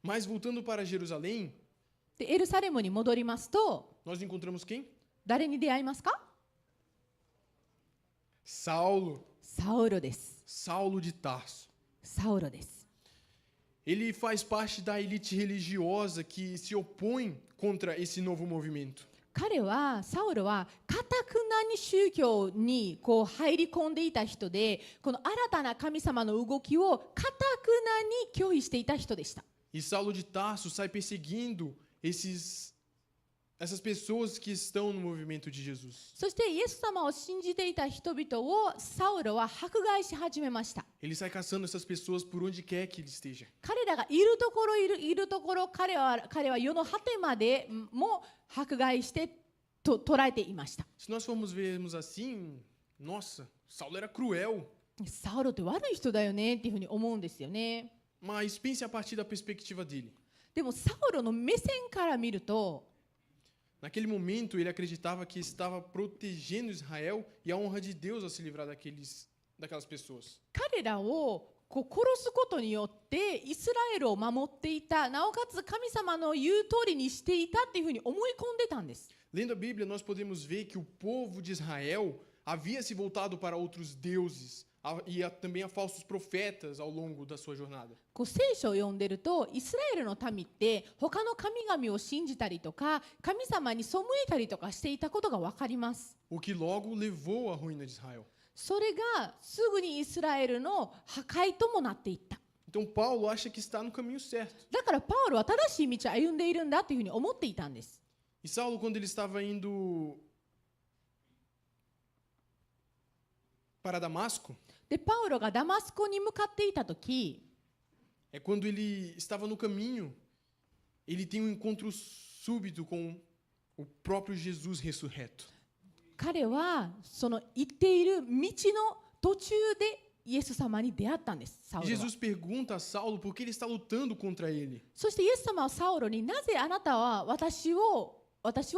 Mas voltando para Jerusalém, でエルサレムに戻りますと nós encontramos quem? 誰に出会いますか？ Saulo. サウロです。 Saulo de Tarso. サウロです。 Ele faz parte da elite religiosa que se opõe contra esse novo movimento. サウロはかたくなに宗教にこう入り込んでいた人で、この新たな神様の動きをかたくなに拒否していた人でした。E Saulo de Tarso sai perseguindo essas pessoas que estão no movimento de Jesus. そしてイエス様を信じていた人々をサウロは迫害し始めました。Ele sai caçando essas pessoas por onde quer que ele esteja. 彼らがいるところ彼は世の果てまでも迫害して捉えていました。 Se nós formos vermos assim, nossa, Saulo era cruel. サウロって悪い人だよねっていうふうに思うんですよね。Mas pense a partir da perspectiva dele. でもサウロの目線から見ると、 Naquele momento, ele acreditava que estava protegendo Israel e a honra de Deus ao se livrar daquelas pessoas. 彼らを殺すことによってイスラエルを守っていた、なおかつ神様の言う通りにしていたっていうふうに思い込んでたんです。 Lendo a Bíblia, nós podemos ver que o povo de Israel havia se voltado para outros deuses e também a falsos profetas ao longo da sua jornada. 聖書を読んでると、イスラエルの民って他の神々を信じたりとか、神様に背いたりとかしていたことが分かります。 O que logo levou à ruína de Israel. それがすぐにイスラエルの破壊ともなっていった。 Então Paulo acha que está no caminho certo. だからパウロは正しい道を歩んでいるんだというふうに思っていたんです。 E Saulo, quando ele estava indo para Damasco, で、パウロがダマスコに向かっていたとき、 é quando ele estava no caminho, ele tem um encontro súbito com o próprio Jesus ressurreto. 彼はその行っている道の途中でイエス様に出会ったんです。サウ E ロは。 Jesus pergunta a Saulo por que ele está lutando contra ele. そしてイエス様はサウロに、なぜあなたは私を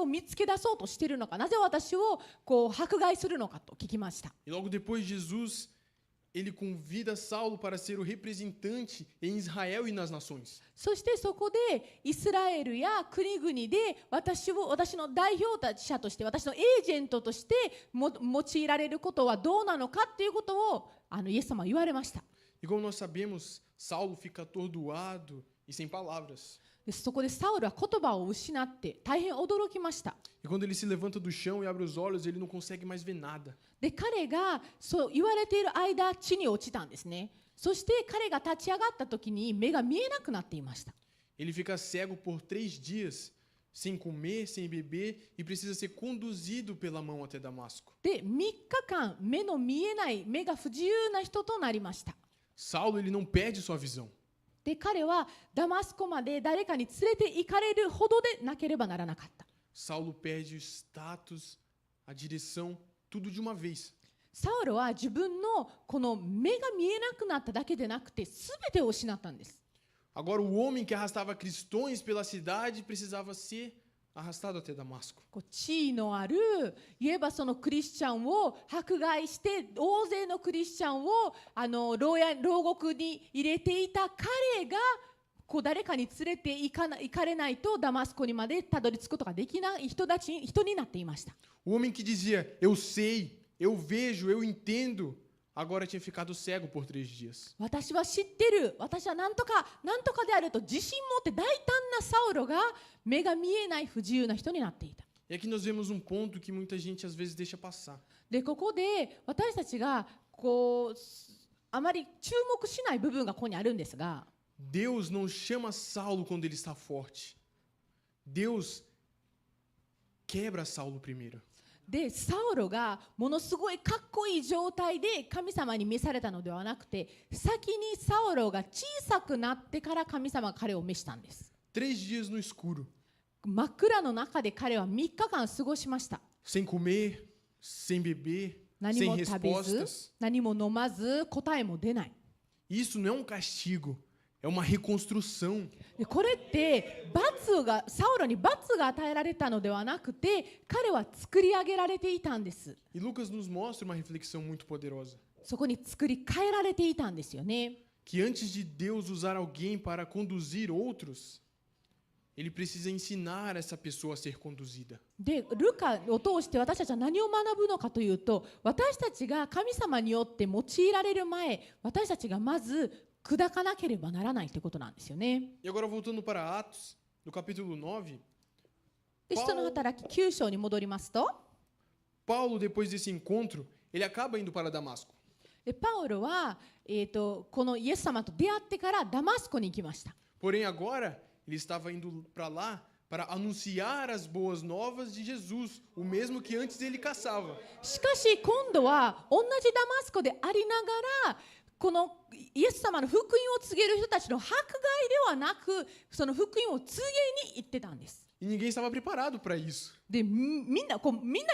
見つけ出そうとしているのか、なぜ私をこう迫害するのかと聞きました。 E logo depois Jesus, ele convida Saulo para ser o representante em Israel e nas nações. そしてそこでイスラエルや国々で私の代表者として、私のエージェントとして用いられることはどうなのかということをイエス様は言われました。 E como nós sabemos, Saulo fica atordoado e sem palavras. でそこでサウルは言葉を失って大変驚きました。 E quando ele se levanta do chão e abre os olhos, ele não consegue mais ver nada. で彼がそう言われている間、地に落ちたんですね。そして彼が立ち上がった時に目が見えなくなっていました。 Ele fica cego por 3 dias, sem comer, sem beber, e precisa ser conduzido pela mão até Damasco. で3日間目の見えない、目が不自由な人となりました。 Saulo, ele não perde sua visão. で彼はダマスコまで誰かに連れて行かれるほどでなければならなかった。 Saulo perde o status, a direção, tudo de uma vez. サウロは自分のこの目が見えなくなっただけでなくて、全てを失ったんです。 Agora, o homem que arrastava cristãos pela cidade precisava ser arrastado até Damasco. こう地位のある、言えばそのクリスチャンを迫害して、大勢のクリスチャンを牢獄に入れていた彼が、こう誰かに連れて行かれないとダマスコにまでたどり着くことができない人になっていました。 O homem que dizia, eu sei, eu vejo, eu entendo, agora tinha ficado cego por 3 dias. 私は知ってる、私はなんとかであると自信持って大胆なサウロが目が見えない不自由な人になっていた。 E aqui nós vemos um ponto que muita gente às vezes deixa passar. でここで私たちがこうあまり注目しない部分がここにあるんですが、 Deus não chama Saulo quando ele está forte. Deus quebra Saulo primeiro. でサウロがものすごいかっこいい状態で神様に召されたのではなくて、先にサウロが小さくなってから神様が彼を召したんです。 3 dias no escuro, 真っ暗の中で彼は3日間過ごしました。 sem comer, sem beber, 何 sem も食べず、 respostas. 何も飲まず、答えも出ない。 Isso não é um castigo, é uma reconstrução. でこれってサウロに罰が与えられたのではなくて、彼は作り上げられていたんです。 E Lucas nos mostra uma reflexão muito poderosa. そこに作り変えられていたんですよね。 Que antes de Deus usar alguém para conduzir outros, Ele precisa ensinar essa pessoa a ser conduzida. でルカを通して私たちは何を学ぶのかというと、私たちが神様によって用いられる前、私たちがまず砕かなければならないということなんですよね。 E agora voltando para Atos, no capítulo 9, で、使徒の働き9章に戻りますと、 Paulo, depois desse encontro, ele acaba indo para Damasco. でパウロは、このイエス様と出会ってからダマスコに行きました。 Porém, agora, ele estava indo para lá para anunciar as boas novas de Jesus, o mesmo que antes ele caçava. しかし今度は同じダマスコでありながら、このイエス様の福音を告げる人たちの迫害ではなく、その福音を告げに行ってたんです。 E ninguém estava preparado para isso. で、みんな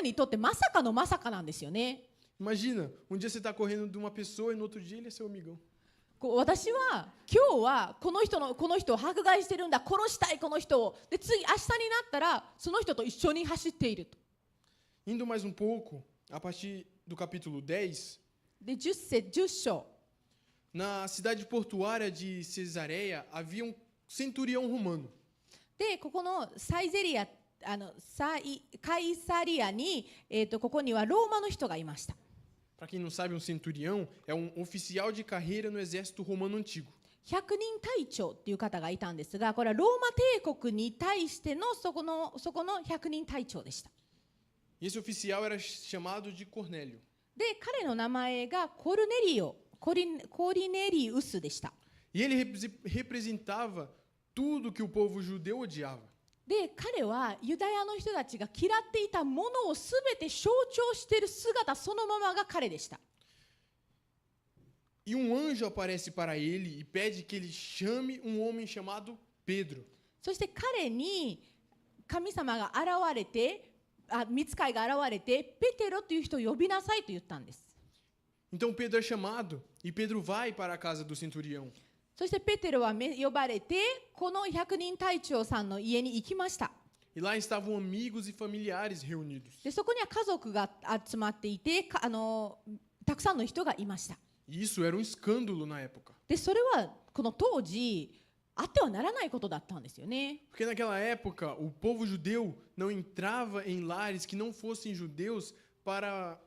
にとってまさかのまさかなんですよね。 Imagina, um dia você está correndo de uma pessoa e no outro dia ele é seu amigão. 私は今日はこの人を迫害してるんだ、殺したいこの人を。で、次明日になったらその人と一緒に走っていると。 Indo mais um pouco, a partir do capítulo 10, で、10章。 na cidade portuária de Cesareia havia um centurião romano. で、ここのカイサリアに、ここにはローマの人がいました。 Para quem não sabe, um centurião é um oficial de carreira no exército romano antigo. 百人隊長っていう方がいたんですが、これはローマ帝国に対してのそこの百人隊長でした。 E esse oficial era chamado de Cornélio. で、彼の名前がコリネリウスでした。 E ele representava tudo que o povo judeu odiava. で、彼はユダヤの人たちが嫌っていたものをすべて象徴している姿そのままが彼でした。 E um anjo aparece para ele e pede que ele chame um homem chamado Pedro. そして彼に神様が現れて、御使いが現れて、ペテロという人を呼びなさいと言ったんです。 Então Pedro é chamado e Pedro vai para a casa do centurião. そしてペテロは呼ばれて、この百人隊長さんの家に行きました。 E lá estavam amigos e familiares reunidos. で、そこには家族が集まっていて、たくさんの人がいました。 E isso era um escândalo na época. で、それはこの当時あってはならないことだったんですよね。 Porque naquela época o povo judeu não entrava em lares que não fossem judeus para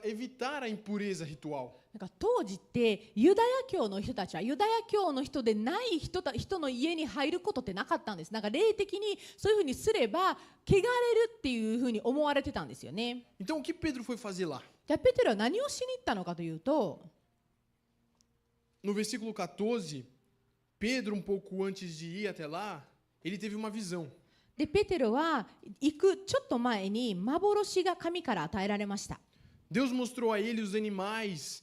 evitar a impureza ritual. なんか当時ってユダヤ教の人たちはユダヤ教の人でない人の家に入ることってなかったんです。なんか霊的にそういうふうにすれば汚れるっていうふうに思われてたんですよね。 Então o que Pedro foi fazer lá? じゃあペテロは何をしに行ったのかというと、 No versículo 14, Pedro, um pouco antes de ir até lá, ele teve uma visão. でペテロは行くちょっと前に幻が神から与えられました。 Deus mostrou a ele os animais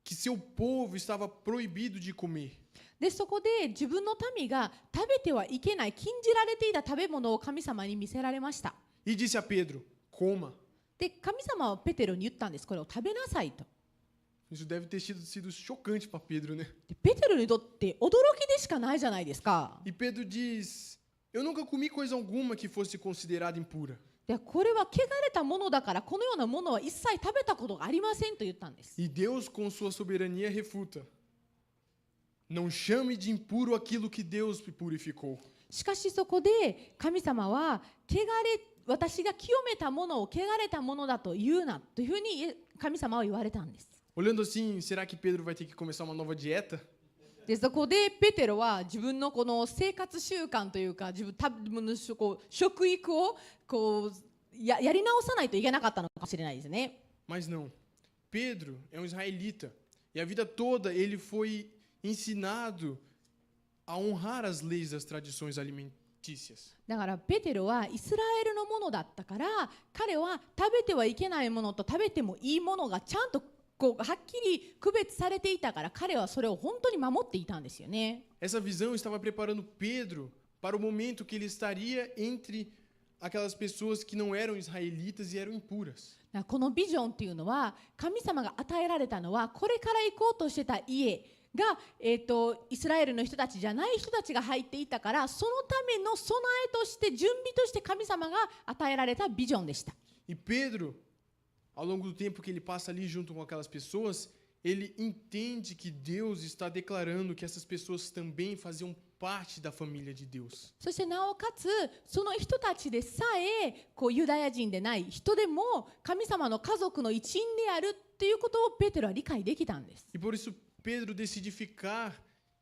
que seu povo estava proibido de comer. でそこで自分の民が食べてはいけない禁じられていた食べ物を神様に見せられました。 E disse a Pedro: coma. で神様はペテロに言ったんです。これを食べなさいと。 Isso deve ter sido chocante para Pedro, né? でペテロにとって驚きでしかないじゃないですか。 E Pedro diz: eu nunca comi coisa alguma que fosse considerada impura. でこれは汚れたものだからこのようなものは一切食べたことがありませんと言ったんです。 E Deus, com sua soberania, refuta: não chame de impuro aquilo que Deus purificou. しかしそこで神様は私が清めたものを汚れたものだと言うなというふうに神様は言われたんです。 Olhando assim, será que Pedro vai ter que começar uma nova dieta? でそこでペテロは自分のこの生活習慣というか自分の食育をやり直さないといけなかったのかもしれないですね。 Mas não. Pedro é um israelita e a vida toda ele foi ensinado a honrar as leis das tradições alimentícias. だからペテロはイスラエルのものだったから彼は食べてはいけないものと食べてもいいものがちゃんとはっきり区別されていたから彼はそれを本当に守っていたんですよね。 Essa visão estava preparando Pedro para o momento que ele estaria entre aquelas pessoas que não eram israelitas e eram impuras. このビジョンっていうのは神様が与えられたのはこれから行こうとしてた家が、イスラエルの人たちじゃない人たちが入っていたからそのための備えとして準備として神様が与えられたビジョンでした。 E Pedro, ao longo do tempo que ele passa ali junto com aquelas pessoas, ele entende que Deus está declarando que essas pessoas também faziam parte da família de Deus. そしてなおかつその人たちでさえユダヤ人でない人でも神様の家族の一員であるということをペテロは理解できたんです。 E por isso Pedro decide ficar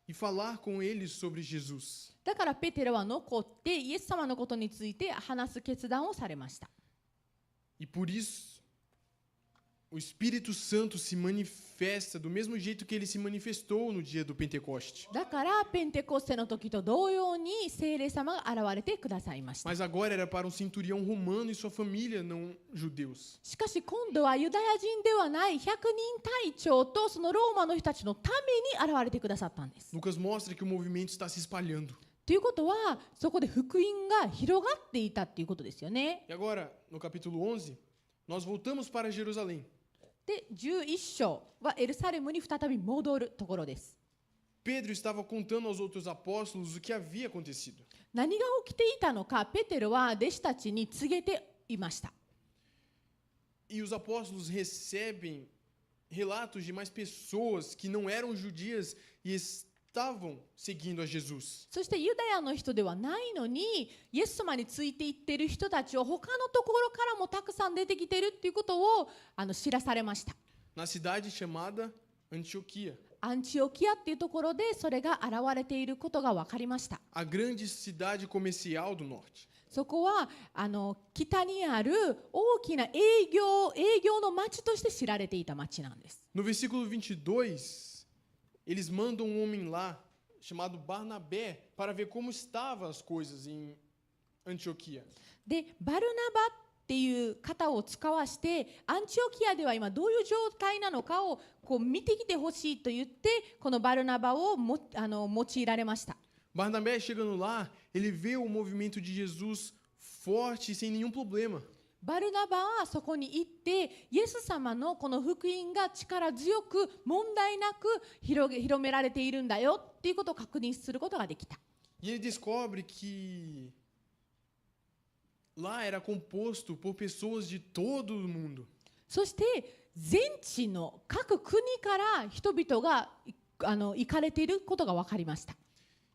e falar com eles sobre Jesus. だからペテロは残ってイエス様のことについて話す決断をされました。 E por isso, o Espírito Santo se manifesta do mesmo jeito que ele se manifestou no dia do Pentecoste. だからペンテコステの時と同様に聖霊様が現れてくださいました。 Mas agora era para um centurião romano e sua família, não judeus. しかし今度はユダヤ人ではない100人隊長とそのローマの人たちのために現れてくださったんです。 Lucas mostra que o movimento está se espalhando. ということはそこで福音が広がっていたっていうことですよね。 E agora, no capítulo 11, nós voltamos para Jerusalém. で11章はエルサレムに再び戻るところです。 Pedro estava contando aos outros apóstolos o que havia acontecido. 何が起きていたのかペテロは弟子たちに告げていました。 E os apóstolos recebem relatos de mais pessoas que não eram judias e estavam seguindo a Jesus. そしてユダヤの人ではないのにイエス様についていっている人たちを他のところからもたくさん出てきているっていうことを知らされました。 Na cidade chamada Antioquia, アンチオキアっていうところでそれが現れていることが分かりました。 a grande cidade comercial do norte. そこは北にある大きな営業の町として知られていた町なんです。 No versículo 22, eles mandam um homem lá chamado Barnabé para ver como estavam as coisas em Antioquia. でバルナバっていう方を使わしてアンチオキアでは今どういう状態なのかをこう見てきてほしいと言ってこのバルナバを用いられました。 Barnabé, chegando lá, ele vê o movimento de Jesus forte e sem nenhum problema. バルナバはそこに行ってイエス様のこの福音が力強く問題なく広められているんだよっていうことを確認することができた。 E ele descobre que lá era composto por pessoas de todo o mundo. そして全地の各国から人々が行かれていることが分かりました。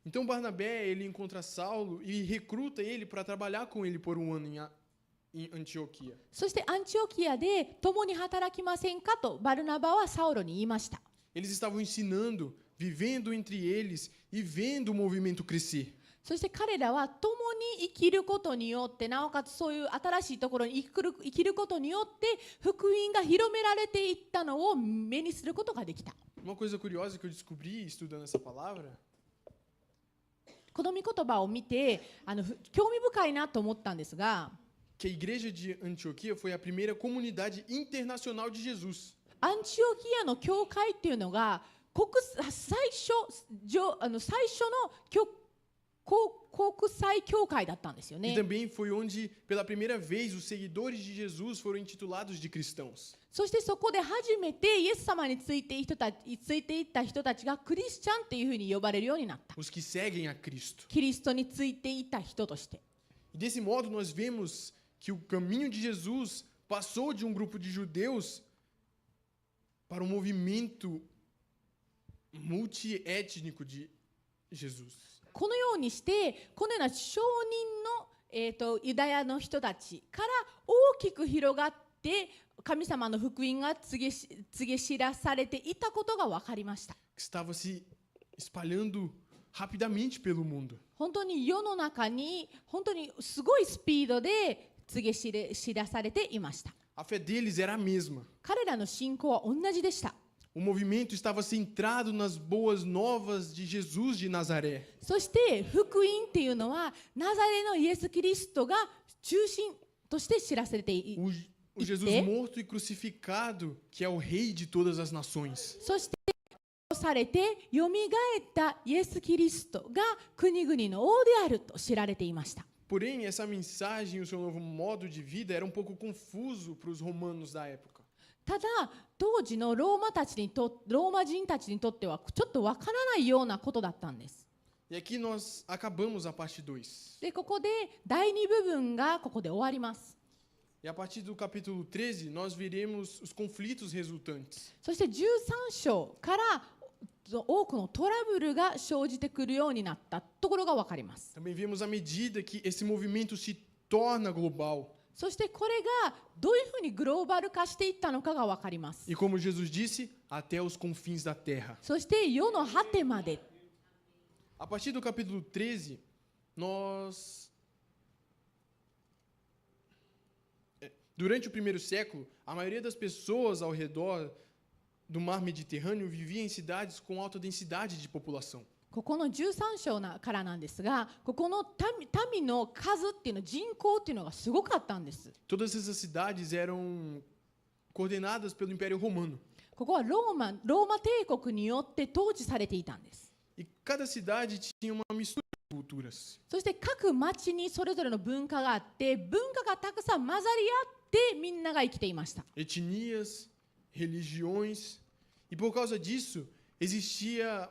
Então Barnabé, ele encontra Saulo e recruta ele para trabalhar com ele por um ano em Antioquia. そしてアンチオキアで共に働きませんかとバルナバはサウロに言いました。 Eles estavam ensinando, vivendo entre eles e vendo o movimento crescer. そして彼らは共に生きることによってなおかつそういう新しいところに生きることによって福音が広められていったのを目にすることができた。 Uma coisa curiosa que eu descobri estudando essa palavra この御言葉を見て興味深いなと思ったんですが que a igreja de Antioquia foi a primeira comunidade internacional de Jesus. アンチオキアの教会っていうのが最初の国際教会だったんですよ E ね。 também foi onde, pela primeira vez, os seguidores de Jesus foram intitulados de cristãos. そしてそこで初めてイエス様についていった人たちがクリスチャンっていうふうに呼ばれるようになった。 Os que seguem a Cristo. キリストについていた人として。 E desse modo nós vemos que o caminho de Jesus passou de um grupo de judeus para um movimento multiétnico de Jesus. このようにしてこのような証人の、ユダヤの人たちから大きく広がって神様の福音が告げ知らされていたことが分かりました。 Que estava se espalhando rapidamente pelo mundo. 本当に世の中に本当にすごいスピードで告げ知らされていました。 A fé deles era a mesma. 彼らの信仰は同じでした。 O movimento estava centrado nas boas novas de Jesus de Nazaré. そして福音っていうのはナザレのイエス・キリストが中心として知らせてい O Jesus morto e crucificado, que é o rei de todas as nações. そしてされてよみがえったイエス・キリストが国々の王であると知られていました。 Porém, essa mensagem e o seu novo modo de vida era um pouco confuso para os romanos da época. ただ当時のローマ人たちにとってはちょっとわからないようなことだったんです。 E aqui nós acabamos a parte 2. でここで第2部分がここで終わります。 E a partir do capítulo 13, nós veremos os conflitos resultantes. そして13章から多くのトラブルが生じてくるようになったところがわかります。 Também vemos à medida que esse movimento se torna global. そしてこれがどういうふうにグローバル化していったのかがわかります。 E como Jesus disse, até os confins da terra. そして世の果てまで A partir do capítulo 13, durante o primeiro século, a maioria das pessoas ao redor do mar Mediterrâneo vivia em cidades com alta densidade de população. ここの13章からなんですが、ここの民の数っていうの、人口っていうのがすごかったんです。 Todas essas cidades eram coordenadas pelo Império Romano. ここはローマ帝国によって統治されていたんです。 E cada cidade tinha uma mistura de culturas. そして各町にそれぞれの文化があって、文化がたくさん混ざり合ってみんなが生きていました。 Etnias, religiões. E por causa disso, existia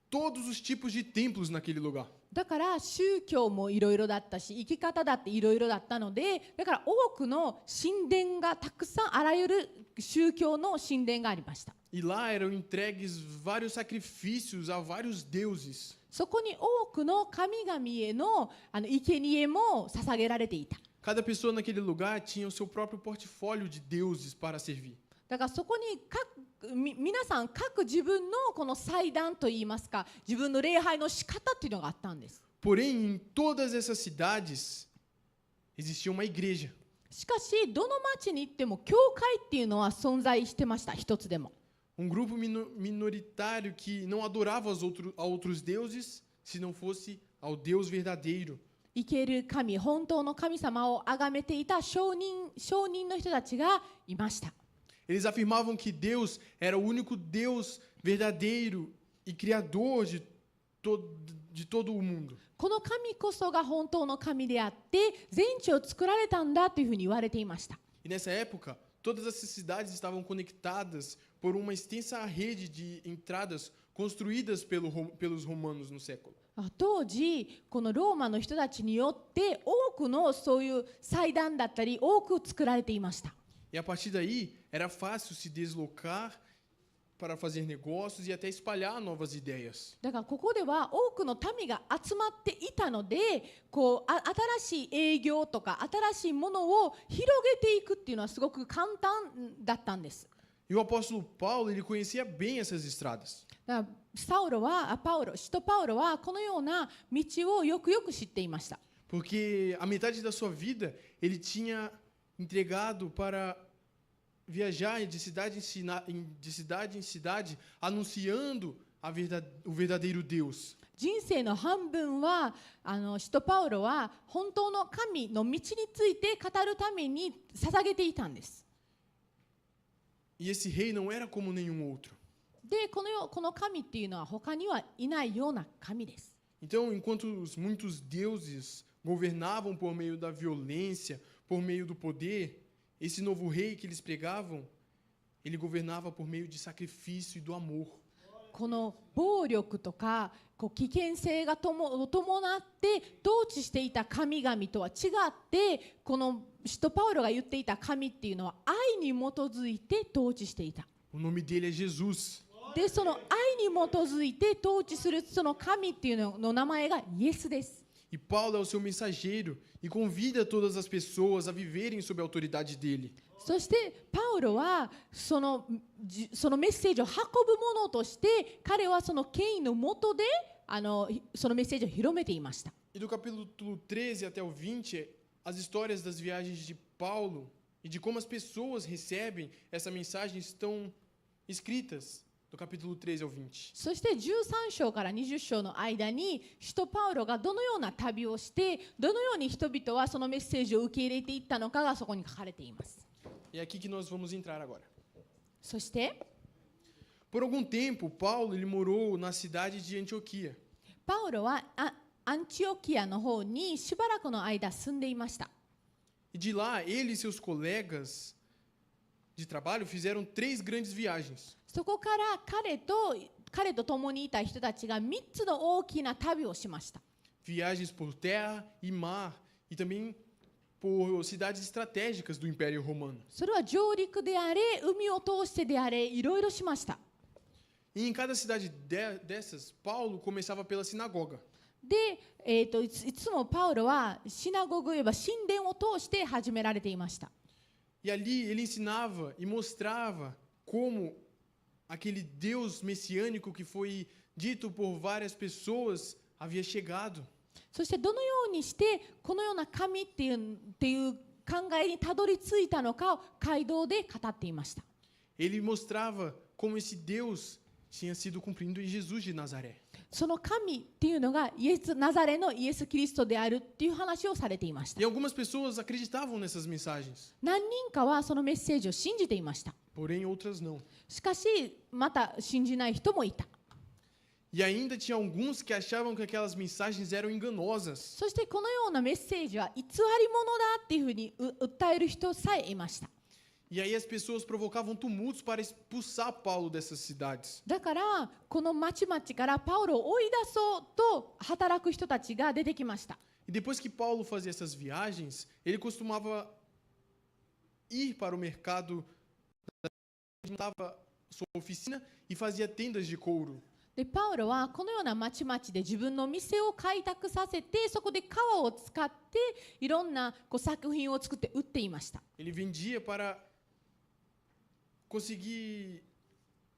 todos os tipos de templos naquele lugar. だから宗教もいろいろだったし、生き方だっていろいろだったので、だから多くの神殿がたくさん、あらゆる宗教の神殿がありました。 E lá eram entregues vários sacrifícios a vários deuses. そこに多くの神々への生贄も捧げられていた。 Cada pessoa naquele lugar tinha o seu próprio portfólio de deuses para servir. だからそこに皆さん各自分のこの祭壇といいますか、自分の礼拝の仕方っていうのがあったんです。 Porém, em todas essas cidades existia uma igreja. しかしどの町に行っても教会っていうのは存在してました。一つでも。 Grupo minoritário que não adorava a outros deuses se não fosse ao Deus verdadeiro. 生ける神、本当の神様を崇めていた証人の人たちがいました。 Eles afirmavam que Deus era o único Deus verdadeiro e criador de todo o mundo. この神こそが本当の神であって、全地を作られたんだというふうに言われていました。 E nessa época, todas essas cidades estavam conectadas por uma extensa rede de entradas construídas pelos romanos no século. 当時このローマの人たちによって多くのそういう祭壇だったり多く作られていました。 E a partir daí, era fácil se deslocar para fazer negócios e até espalhar novas ideias. だからここでは多くの民が集まっていたので、新しい営業とか新しいものを広げていくっていうのはすごく簡単だったんです。 E o apóstolo Paulo, ele conhecia bem essas estradas. だから使徒パウロはこのような道をよく知っていました。 Porque a metade da sua vida ele tinha entregado para viajar de cidade em cidade, anunciando o verdadeiro Deus. 人生の半分は使徒パウロは本当の神の道について語るために捧げていたんです。 E esse rei não era como nenhum outro. で、この神っていうのは他にはいないような神です。 Então, enquanto muitos deuses governavam por meio da violência, por meio do poder, esse novo rei que eles pregavam, ele governava por meio de sacrifício e do amor. この暴力とか危険性が伴って統治していた神々とは違って、この使徒パウロが言っていた神っていうのは愛に基づいて統治していた。 O nome dele é Jesus. で、その愛に基づいて統治するその神っていうのの名前がイエスです。 E Paulo é o seu mensageiro e convida todas as pessoas a viverem sob a autoridade dele. そしてパウロはそのメッセージを運ぶ者として彼はその権威の下でそのメッセージを広めていました。 E do capítulo 13 até o 20, as histórias das viagens de Paulo e de como as pessoas recebem essa mensagem estão escritas do capítulo 13 ao 20. そして13章から20章の間に使徒パウロがどのような旅をしてどのように人々はそのメッセージを受け入れていったのかがそこに書かれています。 E é aqui que nós vamos entrar agora. そして Por algum tempo, Paulo ele morou na cidade de Antioquia. パウロはアンチオキアの方にしばらくの間住んでいました。 E de lá, ele e seus colegas de trabalho fizeram 3 grandes viagens. そこから彼と共にいた人たちが3つの大きな旅をしました。 Viagens por terra e mar, e também por cidades estratégicas do Império Romano. それは上陸であれ、海を通してであれ、いろいろしました。 E em cada cidade dessas, Paulo começava pela sinagoga. で、いつもパウロはシナゴグいわば神殿を通して始められていました。 E ali ele ensinava e mostrava como aquele Deus messiânico que foi dito por várias pessoas, havia chegado. そしてどのようにしてこのような神っていう考えにたどり着いたのかを街道で語っていました。 Ele mostrava como esse Deus tinha sido cumprido em Jesus de Nazaré. その神っていうのがナザレのイエス・キリストであるっていう話をされていました。 E algumas pessoas acreditavam nessas mensagens, 何人かはそのメッセージを信じていました。 porém outras não. しかしまた信じない人もいた。 E ainda tinha alguns que achavam que aquelas mensagens eram enganosas. そしてこのようなメッセージは偽り物だっていうふうに訴える人さえいました。 E aí as pessoas provocavam tumultos para expulsar Paulo dessas cidades. だからこの町々からパウロを追い出そうと働く人たちが出てきました。 E depois que Paulo fazia essas viagens, ele costumava ir para o mercado, montava sua oficina e fazia tendas de couro. でパウロはこのような町々で自分の店を開拓させて、そこで革を使っていろんな作品を作って売っていました。 Ele vendia para conseguir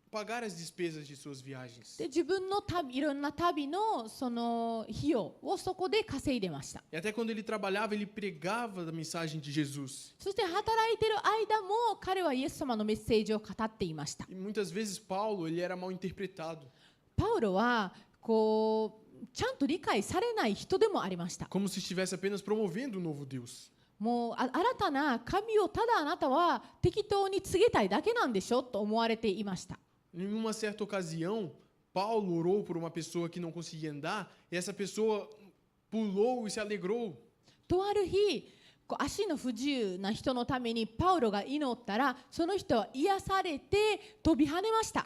pagar as despesas de suas viagens. で自分のいろんな旅のその費用をそこで稼いでました。 E até quando ele trabalhava, ele pregava a mensagem de Jesus. そして働いている間も彼はイエス様のメッセージを語っていました。 E muitas vezes Paulo, ele era mal interpretado, パウロはちゃんと理解されない人でもありました。 como se estivesse apenas promovendo um novo Deus. もう新たな神をただあなたは適当に告げたいだけなんでしょと思われていました。 Em uma certa ocasião, Paulo orou por uma pessoa que não conseguia andar, e essa pessoa pulou e se alegrou. とある日、足の不自由な人のためにパウロが祈ったら、その人は癒されて飛び跳ねました。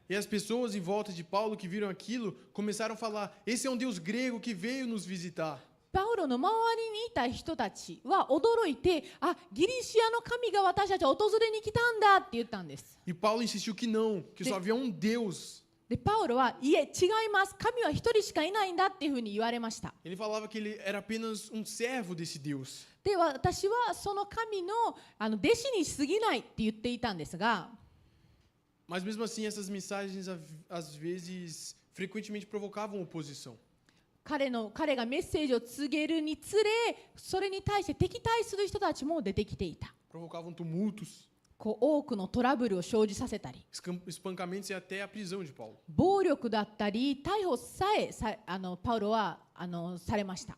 E as pessoas em volta de Paulo que viram aquilo começaram a falar: esse é um Deus grego que veio nos visitar. パウロの周りにいた人たちは驚いて、ギリシアの神が私たちを訪れに来たんだって言ったんです。 E Paulo insistiu que não, que só havia um Deus. でパウロはいえ違います、神は一人しかいないんだっていうふうに言われました。 Ele falava que ele era apenas um servo desse Deus. で私はその神の弟子に過ぎないって言っていたんですが、 Mas mesmo assim, essas mensagens às vezes frequentemente provocavam oposição. 彼がメッセージを告げるにつれ、それに対して敵対する人たちも出てきていた。 Provocavam tumultos, 多くのトラブルを生じさせたり、 espancamentos e até a prisão de Paulo. 暴力だったり逮捕さえパウロはされました。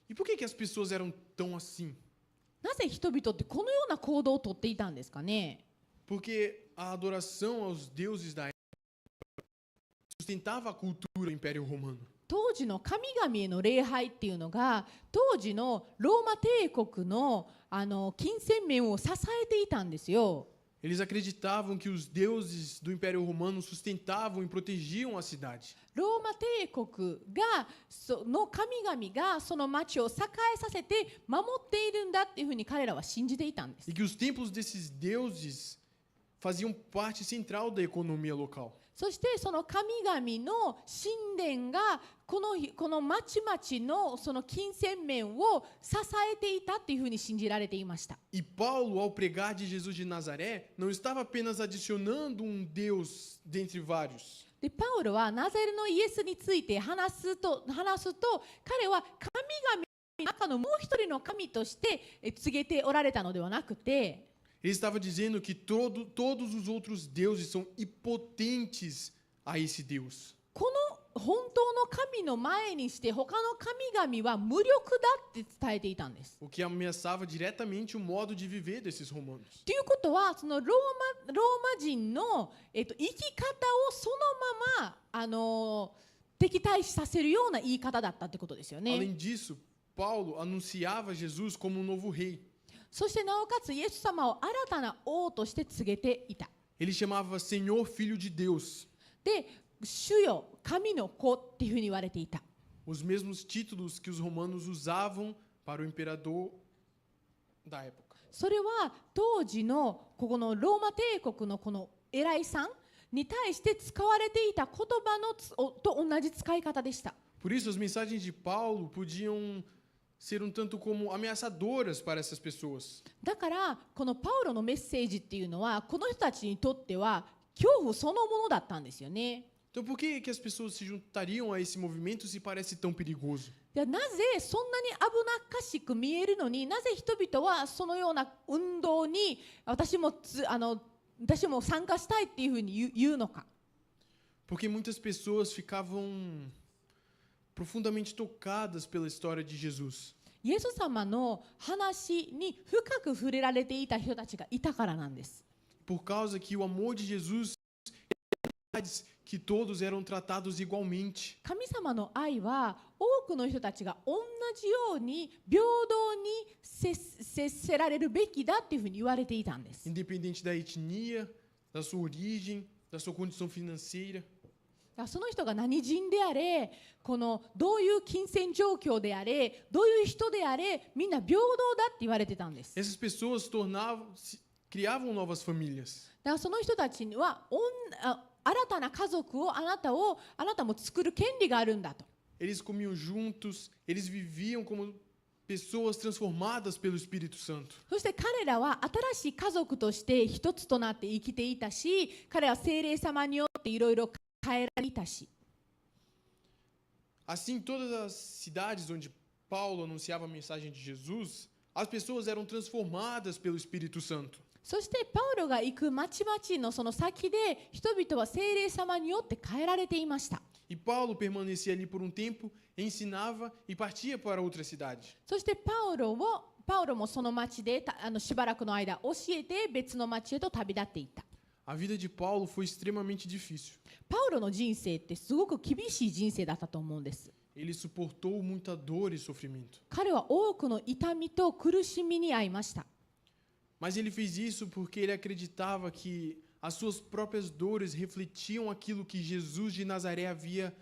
E por que as pessoas eram tão assim? なぜ人々ってこのような行動をとっていたんですかね。 Porque a adoração aos deuses da época sustentava a cultura do Império Romano. 当時の神々への礼拝っていうのが当時のローマ帝国の金銭面を支えていたんですよ。 Eles acreditavam que os deuses do Império Romano sustentavam e protegiam a cidade. ローマ帝国の神々がその町を栄えさせて守っているんだっていうふうに彼らは信じていたんです。 E que os templos desses deuses faziam parte central da economia local. そしてその神々の神殿がこの町々のその金銭面を支えていたというふうに信じられていました。 E Paulo, ao pregar de Jesus de Nazaré, não estava apenas adicionando um Deus dentre vários. でパウロはナザレのイエスについて話すと彼は神々の中のもう一人の神として告げておられたのではなくて、 Ele estava dizendo que todos os outros deuses são impotentes a esse Deus. この本当の神の前にして他の神々は無力だって伝えていたんです。 O que ameaçava diretamente o modo de viver desses romanos. ということはそのローマ人の、生き方をそのまま敵対させるような言い方だったってことですよね。 Além disso, Paulo anunciava Jesus como um novo rei. そしてなおかつイエス様を新たな王として告げていた。 Ele chamava Senhor Filho de Deus. で、主よ神の子っていうふうに言われていた。 Os mesmos títulos que os romanos usavam para o imperador da época. それは当時のここのローマ帝国のこの偉いさんに対して使われていた言葉と同じ使い方でした。 Por isso, as mensagens de Paulo podiam ser um tanto como ameaçadoras para essas pessoas. だからこのパウロのメッセージっていうのはこの人たちにとっては恐怖そのものだったんですよね。Então, por que as pessoas se juntariam a esse movimento se parece tão perigoso? ではなぜそんなに危なっかしく見えるのになぜ人々はそのような運動に私も参加したいっていうふうに言うのか。 Porque muitas pessoas ficavam profundamente tocadas pela história de Jesus. イエス様の話に深く触れられていた人たちがいたからなんです。 Por causa que o amor de Jesus que todos eram tratados igualmente. 神様の愛は多くの人たちが同じように平等に接せられるべきだっていうふうに言われていたんです。 Independente da etnia, da sua origem, da sua condição financeira. その人が何人であれ、どういう金銭状況であれ、どういう人であれ、みんな平等だって言われてたんです。 Essas pessoas criavam novas famílias. だからその人たちには新たな家族をあなたも作る権利があるんだと。 Eles comiam juntos, eles viviam como pessoas transformadas pelo Espírito Santo. そして彼らは新しい家族として一つとなって生きていたし、彼は聖霊様によっていろいろ変えられたし。 Assim, em todas as cidades onde Paulo anunciava a mensagem de Jesus, as pessoas eram transformadas pelo Espírito Santo. そしてパウロが行く町々のその先で人々は聖霊様によって変えられていました。 E Paulo permanecia ali por um tempo, ensinava e partia para outra cidade. そしてパウロもその町でしばらくの間教えて別の町へと旅立っていった。 A vida de Paulo foi extremamente difícil. パウロの人生ってすごく厳しい人生だったと思うんです。 Ele suportou muita dor e sofrimento. 彼は多くの痛みと苦しみに遭いました。 Mas ele fez isso porque ele acreditava que as suas próprias dores refletiam aquilo que Jesus de Nazaré havia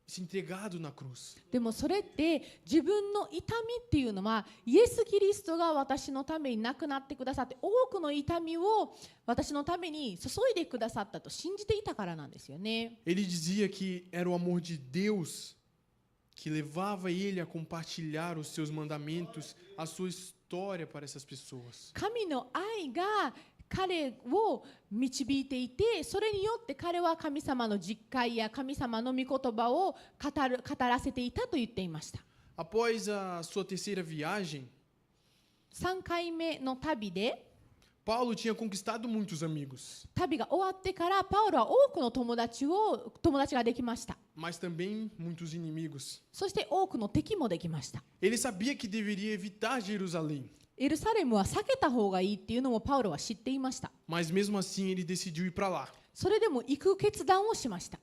se entregado na cruz. でもそれって自分の痛みっていうのはイエス・キリストが私のために亡くなってくださって多くの痛みを私のために注いでくださったと信じていたからなんですよね。 Ele dizia que era o amor de Deus que levava ele a compartilhar os seus mandamentos, a sua história para essas pessoas. 神の愛が彼を導いていて、それによって彼は神様の実会や神様の御言葉を語らせていたと言っていました。 Após a sua terceira viagem, 3回目の旅で Paulo tinha conquistado muitos amigos, 旅が終わってからパウロは多くの友達ができました。 mas também muitos inimigos. そして多くの敵もできました。 Ele sabia que deveria evitar Jerusalém, エルサレムは避けた方がいいっていうのもパウロは知っていました。 mas mesmo assim ele decidiu ir para lá. それでも行く決断をしました。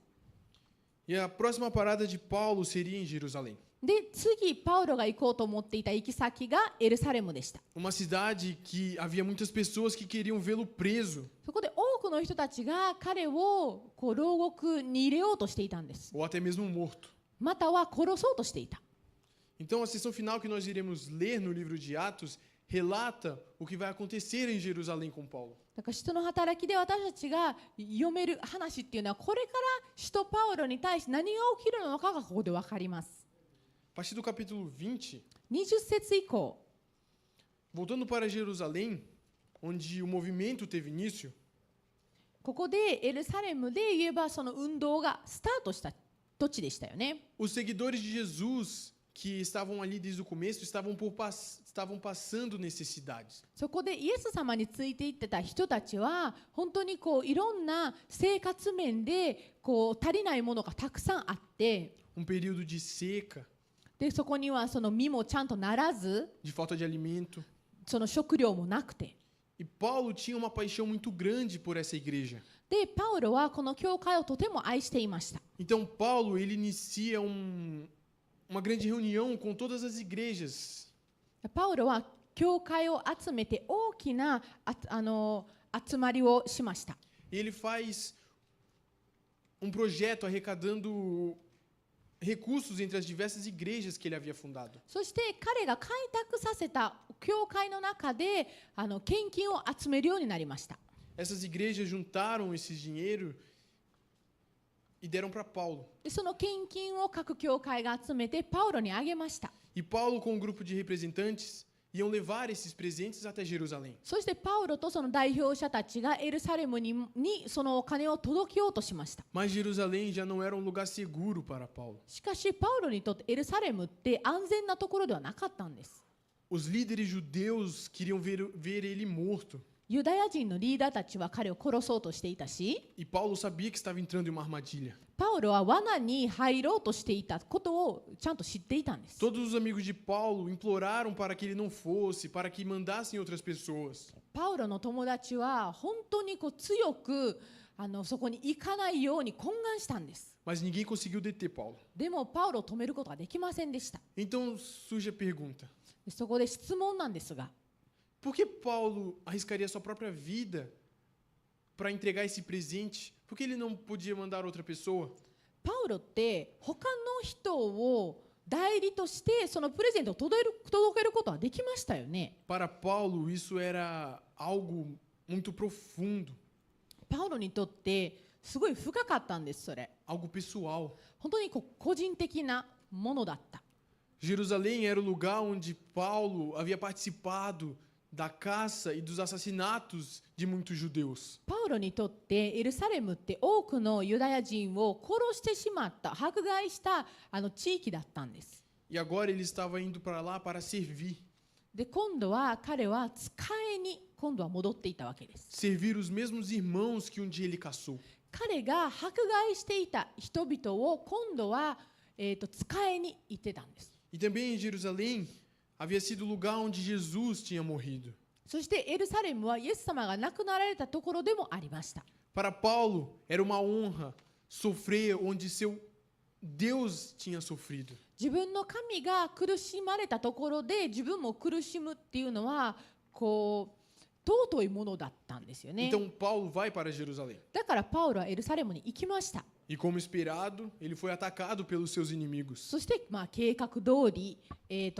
E a próxima parada de Paulo seria em Jerusalém, で、次パウロが行こうと思っていた行き先がエルサレムでした。 uma cidade que havia muitas pessoas que queriam vê-lo preso そこで多くの人たちが彼を牢獄に入れようとしていたんです。 ou até mesmo morto. または殺そうとしていた。 Então a seção final que nós iremos ler no livro de Atos relata o que vai acontecer em Jerusalém com Paulo. だから使徒の働きで私たちが読める話っていうのはこれから使徒パウロに対して何が起きるのかがここで分かります。 A partir do capítulo 20, 20節以降、 voltando para Jerusalém, onde o movimento teve início, ここでエルサレムで言えばその運動がスタートした土地でしたよね。 os seguidores de Jesus que estavam ali desde o começo estavam passando necessidades. そこでイエス様についていってた人たちは本当にいろんな生活面で足りないものがたくさんあって、 período de seca, でそこにはその実もちゃんとならず、 de falta de alimento. その食料もなくて、 E Paulo tinha uma paixão muito grande por essa igreja. でパウロはこの教会をとても愛していました。 Então Paulo ele inicia uma grande reunião com todas as igrejas. パウロは教会を集めて大きな集まりをしました。 E ele faz projeto arrecadando recursos entre as diversas igrejas que ele havia fundado. そして彼が開拓させた教会の中で献金を集めるようになりました。 Essas igrejas juntaram esse dinheiro e deram para Paulo. でその献金を各教会が集めてパウロにあげました。 E Paulo, com um grupo de representantes, iam levar esses presentes até Jerusalém. そしてパウロとその代表者たちがエルサレムにそのお金を届けようとしました。 Mas Jerusalém já não era um lugar seguro para Paulo. しかしパウロにとってエルサレムって安全なところではなかったんです。 Os líderes judeus queriam ver ele morto. ユダヤ人のリーダーたちは彼を殺そうとしていたし、 E Paulo sabia que estava entrando em uma armadilha. パウロは罠に入ろうとしていたことをちゃんと知っていたんです。 Todos os amigos de Paulo imploraram para que ele não fosse, para que mandassem outras pessoas. パウロの友達は本当に強くそこに行かないように懇願したんです。 Mas ninguém conseguiu deter Paulo. でもパウロを止めることができませんでした。 Então surge a pergunta: そこで質問なんですが、 por que Paulo arriscaria sua própria vida para entregar esse presente? Por que ele não podia mandar outra pessoa? パウロって他の人を代理としてそのプレゼントを届けることはできましたよね。 Para Paulo, isso era algo muito profundo, パウロにとってすごい深かったんです、それ。 algo pessoal. 本当に個人的なものだった。 Jerusalém era o lugar onde Paulo havia participado da caça e dos assassinatos de muitos judeus. パウロにとってエルサレムって多くのユダヤ人を殺してしまった、迫害した地域だったんです。 E agora ele estava indo para lá para servir. で、今度は彼は使いに今度は戻っていたわけです。 Servir os mesmos irmãos que um dia ele caçou. 彼が迫害していた人々を今度は、使いに行ってたんです。 E também em Jerusalém havia sido o lugar onde Jesus tinha morrido. そしてエルサレムはイエス様が亡くなられたところでもありました。 Para Paulo, era uma honra sofrer onde seu Deus tinha sofrido. 自分の神が苦しまれたところで自分も苦しむっていうのは尊いものだったんですよね。 Então Paulo vai para Jerusalém. だからパウロはエルサレムに行きました。 E como esperado, ele foi atacado pelos seus inimigos. そして、計画通り、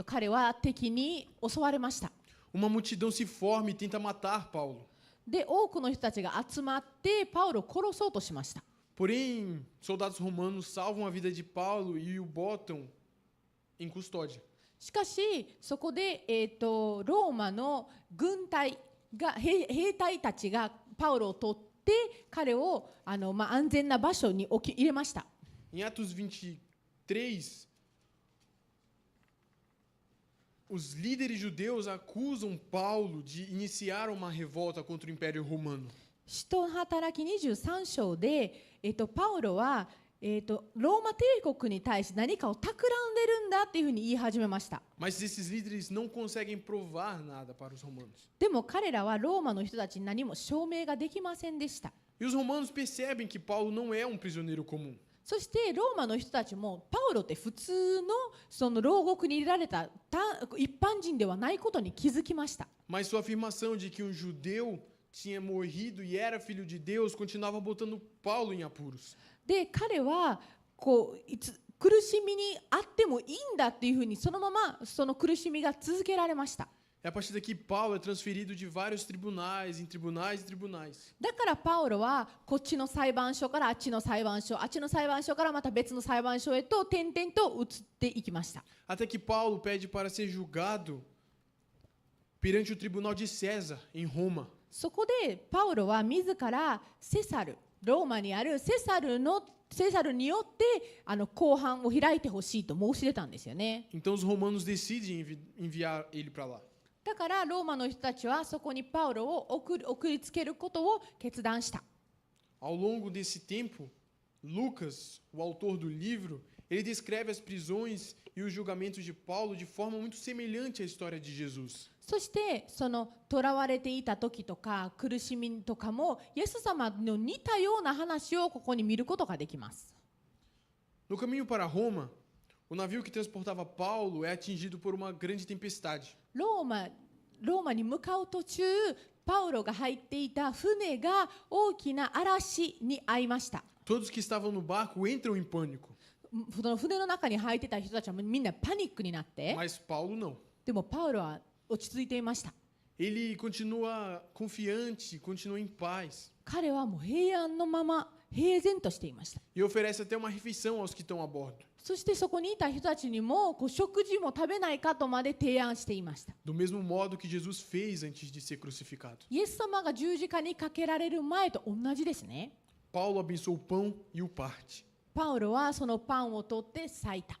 彼は敵に襲われました。 Uma multidão se forma e tenta matar Paulo. で、多くの人たちが集まってパウロを殺そうとしました。 Porém, soldados romanos salvam a vida de Paulo e o botam em custódia. しかし、そこで、ローマの軍隊が兵隊たちがパウロを取って彼を安全な場所に入れました。 Em Atos 23, os líderes judeus acusam Paulo de iniciar uma revolta contra o Império Romano. 使徒働き23章で、パウロは、ローマ帝国に対して何かを企んでるんだっていうふうに言い始めました。 Mas esses líderes não conseguem provar nada para os romanos. でも彼らはローマの人たちに何も証明ができませんでした。 E os romanos percebem que Paulo não é um prisioneiro comum. そしてローマの人たちもパウロって普通のその牢獄に入れられた一般人ではないことに気づきました。 Mas sua afirmação de que um judeu tinha morrido e era filho de Deus continuava botando Paulo em apuros. で、彼は苦しみにあってもいいんだっていうふうにそのままその苦しみが続けられました。 E a partir daqui, Paulo é transferido de vários tribunais, em tribunais e tribunais. だからパウロはこっちの裁判所からあっちの裁判所、あっちの裁判所からまた別の裁判所へと転々と移っていきました。 Até que Paulo pede para ser julgado perante o tribunal de César, em Roma. そこでパウロは自らセサル、ローマにあるセサルによって公判を開いてほしいと申し出たんですよね。 Então os romanos decidem enviar ele para lá. だからローマの人たちはそこにパウロを送りつけることを決断した。 Ao longo desse tempo, Lucas, o autor do livro, ele descreve as prisões e os julgamentos de Paulo de forma muito semelhante à história de Jesus. そしてその囚われていた時とか苦しみとかもイエス様の似たような話をここに見ることができます。 No caminho para Roma, o navio que transportava Paulo é atingido por uma grande tempestade. ローマに向かう途中、パウロが入っていた船が大きな嵐に遭いました。 Todos que estavam no barco entram em pânico, その船の中に入ってた人たちはみんなパニックになって、 mas Paulo não. でもパウロは落ち着いていました。 Ele continua confiante, continua em paz. 彼はもう平安のまま、平然としていました。 e oferece até uma refeição aos que estão a bordo. そしてそこにいた人たちにも食事も食べないかとまで提案していました。 Do mesmo modo que Jesus fez antes de ser crucificado. イエス様が十字架にかけられる前と同じですね。 Paulo abençoou o pão e o parte, パウロはそのパンを取って裂いた。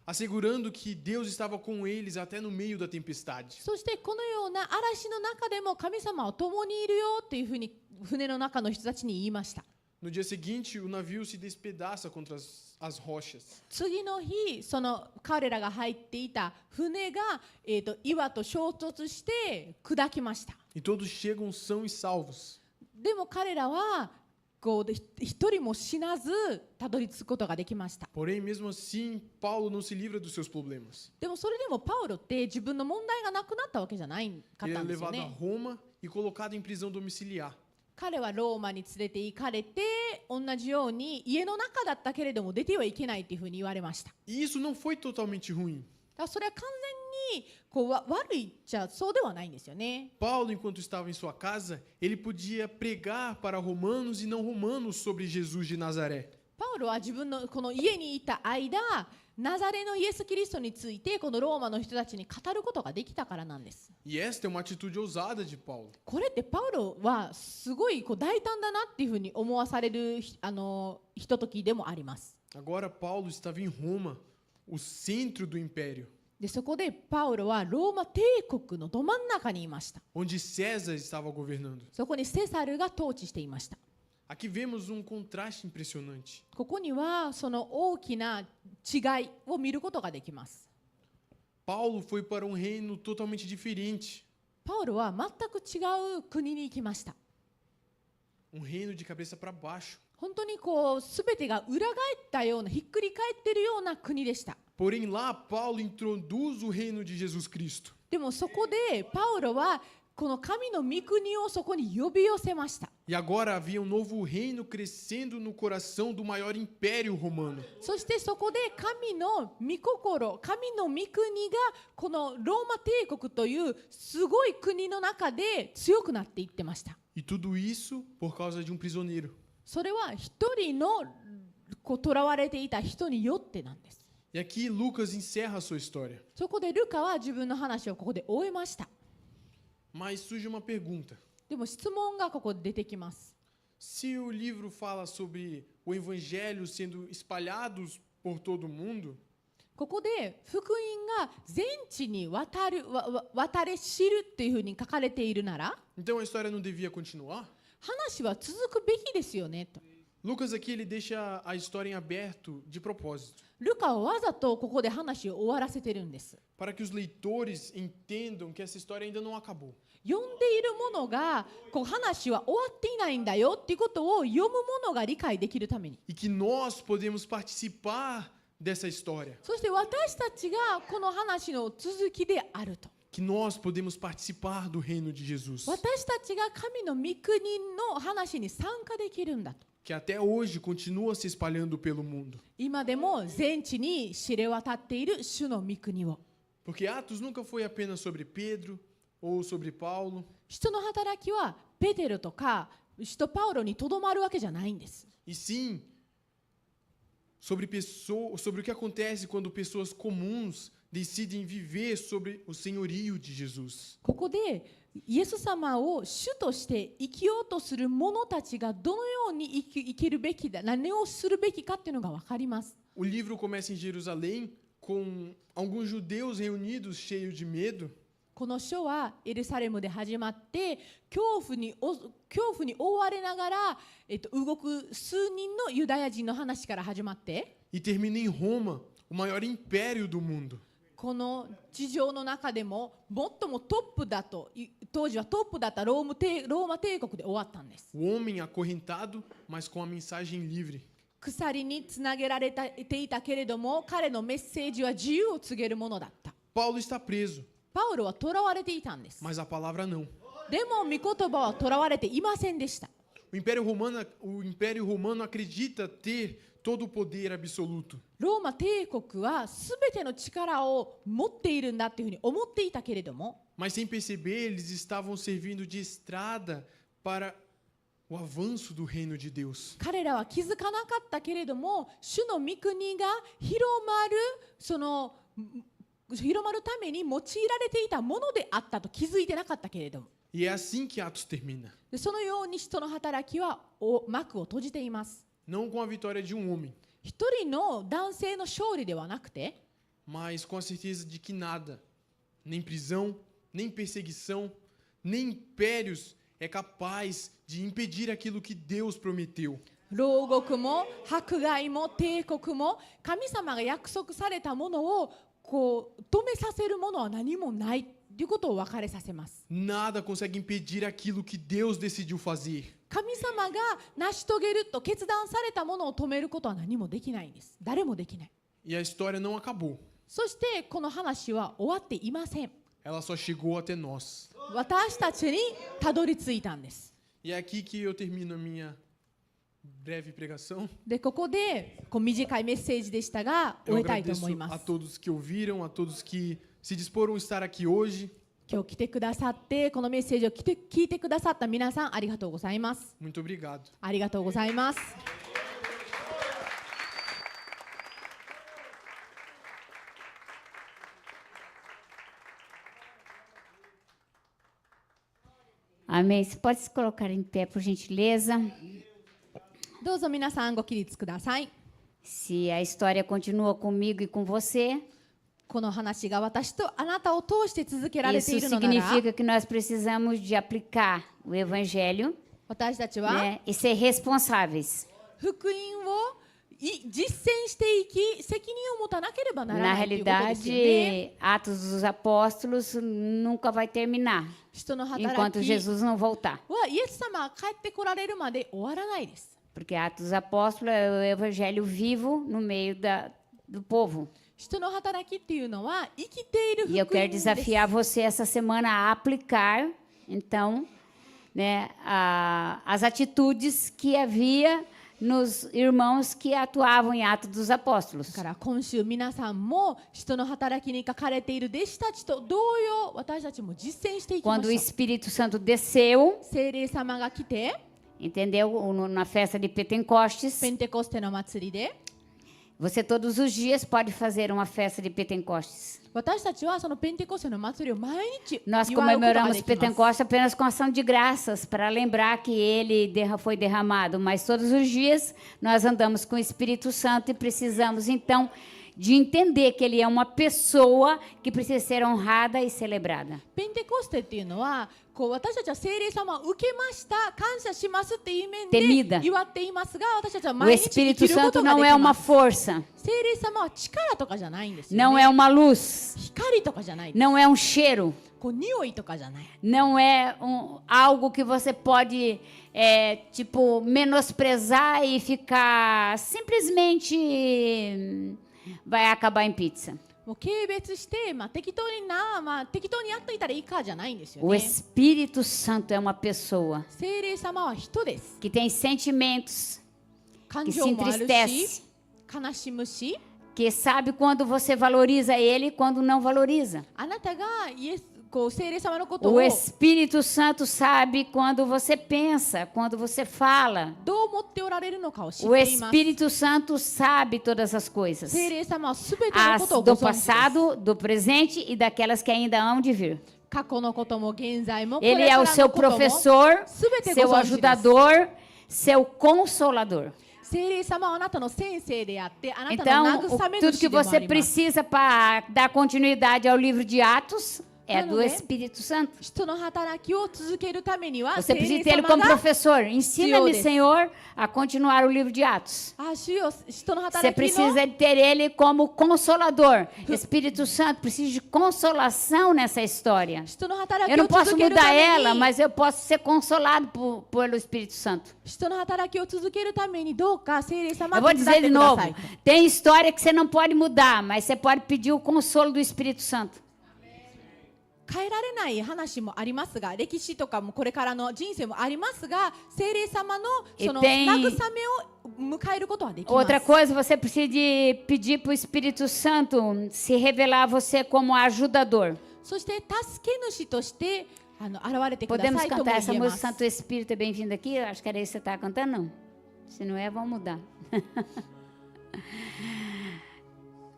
assegurando que Deus estava com eles até no meio da tempestade. そしてこのような嵐の中でも神様は共にいるよっていうふうに船の中の人たちに言いました。 No dia seguinte, o navio se despedaça contra as rochas. 次の日、その彼らが入っていた船が、岩と衝突して砕きました。 E todos chegam são e salvos. でも彼らはこう一人も死なずたどり着くことができました。 Porém, mesmo assim, Paulo não se livra dos seus problemas. でもそれでもパウロって自分の問題がなくなったわけじゃないかっ Ele た é んですよ levado a ね。 Roma e colocado em prisão domiciliar. 彼はローマに連れて行かれて、同じように家の中だったけれども出てはいけないというふうに言われました。 E isso não foi totalmente ruim. だからそれは完全に悪いっちゃそうではないんですよね。 Paulo, enquanto estava em sua casa, ele podia pregar para romanos e não romanos sobre Jesus de Nazaré. パウロは自分のこの家にいた間、ナザレのイエス・キリストについてこのローマの人たちに語ることができたからなんです。 E esta é uma atitude ousada de Paulo. これってパウロはすごい大胆だなっていうふうに思わされるひとときでもあります。 Agora, Paulo estava em Roma, o centro do império, でそこでパウロはローマ帝国のど真ん中にいました。 onde César estava governando. そこにセサルが統治していました。 Aqui vemos um contraste impressionante. ここにはその大きな違いを見ることができます。 Paulo foi para um reino totalmente diferente, パウロは全く違う国に行きました。 um reino de cabeça para baixo. 本当に全てが裏返ったような、ひっくり返っているような国でした。 Porém, lá, Paulo introduz o reino de Jesus Cristo. でもそこでパウロはこの神の御国をそこに呼び寄せました。 E agora havia um novo reino crescendo no coração do maior império romano. そしてそこで神の御心、神の御国がこのローマ帝国というすごい国の中で強くなっていってました。 E tudo isso por causa de um prisioneiro. それは一人の囚われていた人によってなんです。 E aqui Lucas encerra a sua história. そこでルカは自分の話をここで終えました。 Mas surge uma pergunta. でも質問がここで出てきます。 Se o livro fala sobre o evangelho sendo espalhados por todo o mundo, ここで福音が全地に渡れ知るっていうふうに書かれているなら、 então a história não devia continuar? 話は続くべきですよねと。 Lucas aqui ele deixa a história em aberto de propósito, ルカはわざとここで話を終わらせてるんです。 para que os leitores entendam que essa história ainda não acabou. 読んでいる者が話は終わっていないんだよっていうことを読む者が理解できるために。 E que nós podemos participar dessa história. そして私たちがこの話の続きであると。 Que nós podemos participar do reino de Jesus. 私たちが神の御国の話に参加できるんだと。 Que até hoje continua se espalhando pelo mundo. 今でも全地に知れ渡っている主の御国を。 Porque Atos nunca foi apenas sobre Pedro ou sobre Paulo. 人の働きはペテロとか使徒パウロにとどまるわけじゃないんです。 E sim, sobre o que acontece quando pessoas comuns decidem viver sobre o senhorio de Jesus. ここでイエス様を主として生きようとする者たちがどのように生きるべきだ、何をするべきかっていうのが分かります。 O livro começa em Jerusalém com alguns judeus reunidos cheios de medo. この書はエルサレムで始まって恐怖に覆われながら、動く数人のユダヤ人の話から始まって E termina em Roma, o maior império do mundo. この地上の中でも最もトップだと、当時はトップだったローマ帝国で終わったんです。 O homem acorrentado, mas com a mensagem livre. 鎖につなげられていたけれども彼のメッセージは自由を告げるものだった。 Paulo está preso, パウロは囚われていたんです。 mas a palavra não. でも御言葉は囚われていませんでした。 O Império Romano acredita ter todo o poder absoluto. ローマ帝国は全ての力を持っているんだというふうに思っていたけれども、 Mas sem perceber, eles estavam servindo de estrada para o avanço do reino de Deus. 彼らは気づかなかったけれども、主の御国が広まる、広まるために用いられていたものであったと気づいてなかったけれども、 E é assim que Atos termina. でそのように使徒の働きは幕を閉じています。 Não com a vitória de um homem, 一人の男性の勝利ではなくて、 mas com a certeza de que nada, nem prisão, nem perseguição, nem impérios é capaz de impedir aquilo que Deus prometeu. 牢獄も迫害も帝国も神様が約束されたものを止めさせるものは何もないということを分かれさせます。 Nada consegue impedir aquilo que Deus decidiu fazer. 神様が成し遂げると決断されたものを止めることは何もできないんです。誰もできない。 E a história não acabou. そしてこの話は終わっていません。 Ela só chegou até nós. 私たちにたどり着いたんです。 E é aqui que eu termino a minha breve pregação. で、ここで短いメッセージでしたが Eu 終えたいと agradeço 思いま a す。 todos que ouviram, a todos que se disporam a estar aqui hoje. 今日来てくださってこのメッセージを聞いてくださった皆さんありがとうございます。 Muito obrigado. ありがとうございます。 Amém. Você pode se colocar em pé, por gentileza. どうぞ皆さんご起立ください。 Se a história continua comigo e com você, この話が私とあなたを通して続けられて isso いるのなら、 significa que nós precisamos de aplicar o evangelho, 私たちは né, e ser responsáveis. 福音を実践していき、責任を持たなければなら Na ないということですよね。 realidade, Atos dos Apóstolos nunca vai terminar 人の enquanto 働き Jesus não voltar. はイエス様が帰ってこられるまで終わらないです。 Porque Atos dos Apóstolos é o evangelho vivo no meio do povo. 人の働きっていうのは生きている E eu 福音 quero です desafiar você essa semana a aplicar, então, né, as atitudes que havia nos irmãos que atuavam em Atos dos だ Apóstolos. から今週皆さんも人の働きに書かれている弟子たちと同様、私たちも実践していきま Quando し o ょう。 Espírito Santo desceu, 聖霊様が来て entendeu? Na festa de Pentecostes, ペンテコステの祭りで você todos os dias pode fazer uma festa de Pentecostes. 私たちはそのペンテコステの祭りを毎日 Nós 祝うことがで comemoramos きます。 Pentecostes apenas com ação de graças, para lembrar que ele foi derramado. Mas todos os dias nós andamos com o Espírito Santo e precisamos, então, de entender que ele é uma pessoa que precisa ser honrada e celebrada. ペンテコステっていうのは私たちは聖霊様を受けました、感謝しますっていう面 Temida. で祝っていますが、私たちは O 毎日生 Espírito きること Santo がで não き é uma ます。 força, 聖霊様は力とかじゃないんですよ não ね。 é uma luz, 光とかじゃないです。 não é um cheiro, 匂いとかじゃない。 não é algo que você pode, tipo, menosprezar e ficar simplesmente vai acabar em pizza. もう軽蔑して、適当にやっていたらいいかじゃないんですよ O ね。 Espírito Santo é uma pessoa 聖霊様は人です。 que tem sentimentos, 感 que se 情もあるし entristece, 悲しむし、 que sabe quando você valoriza ele e quando não valoriza. あなたが聖霊様のことを O Espírito Santo sabe quando você pensa, quando você fala. どう思っておられるのかを知っ O ています。 Espírito Santo sabe todas as coisas. 聖霊様はすべてのこ As とをご do 存知です。 passado, do presente e daquelas que ainda hão de vir. 過去のことも現在もこ Ele れ é か o ら seu のことも professor, すべてご seu 存知です。 ajudador, seu consolador. 聖霊様はあなたの先生であって、あなた Então, の慰め tudo 主 que でもあ você ります。 precisa para dar continuidade ao livro de Atos é Não, do né? Espírito Santo. 人の働きを続けるためには Você 聖 precisa 霊 ter ele 様 como が professor. Ensina-me, Senhores. Senhor, a continuar o livro de Atos. 主よ人の Você 働きの precisa ter ele como consolador. Espírito Santo precisa de consolação nessa história. 人の働 Eu きを não posso 続けるた mudar め ela, に mas eu posso ser consolado pelo Espírito Santo. 人の働きを続けるためにどうか聖霊様 Eu を vou 手伝 dizer って de くだ novo. さい。 Tem história que você não pode mudar, mas você pode pedir o consolo do Espírito Santo. 変えられない話もありますが、歴史とかもこれからの人生もありますが、聖霊様のその tem 慰めを迎えることはできます。 Outra coisa, você precisa de pedir para o Espírito Santo se revelar a você como ajudador. そして助け主として現れてくだ Podemos さいとも cantar essa 言えま música, す。 Santo Espírito é bem-vindo aqui? Eu acho que era isso que você estava cantando, não. Se não é, vamos mudar.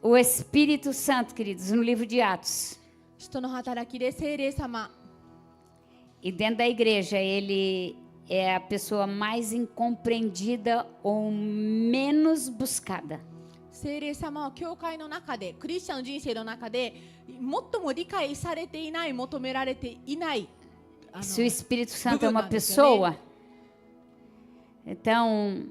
O Espírito Santo, queridos, no livro de Atos. 人の働きで聖霊様。 E dentro da igreja, ele é a pessoa mais incompreendida ou menos buscada. 聖霊様は教会の中で、クリスチャンの人生の中で最も理解されていない、求められていない。 Se o Espírito Santo é uma pessoa, então,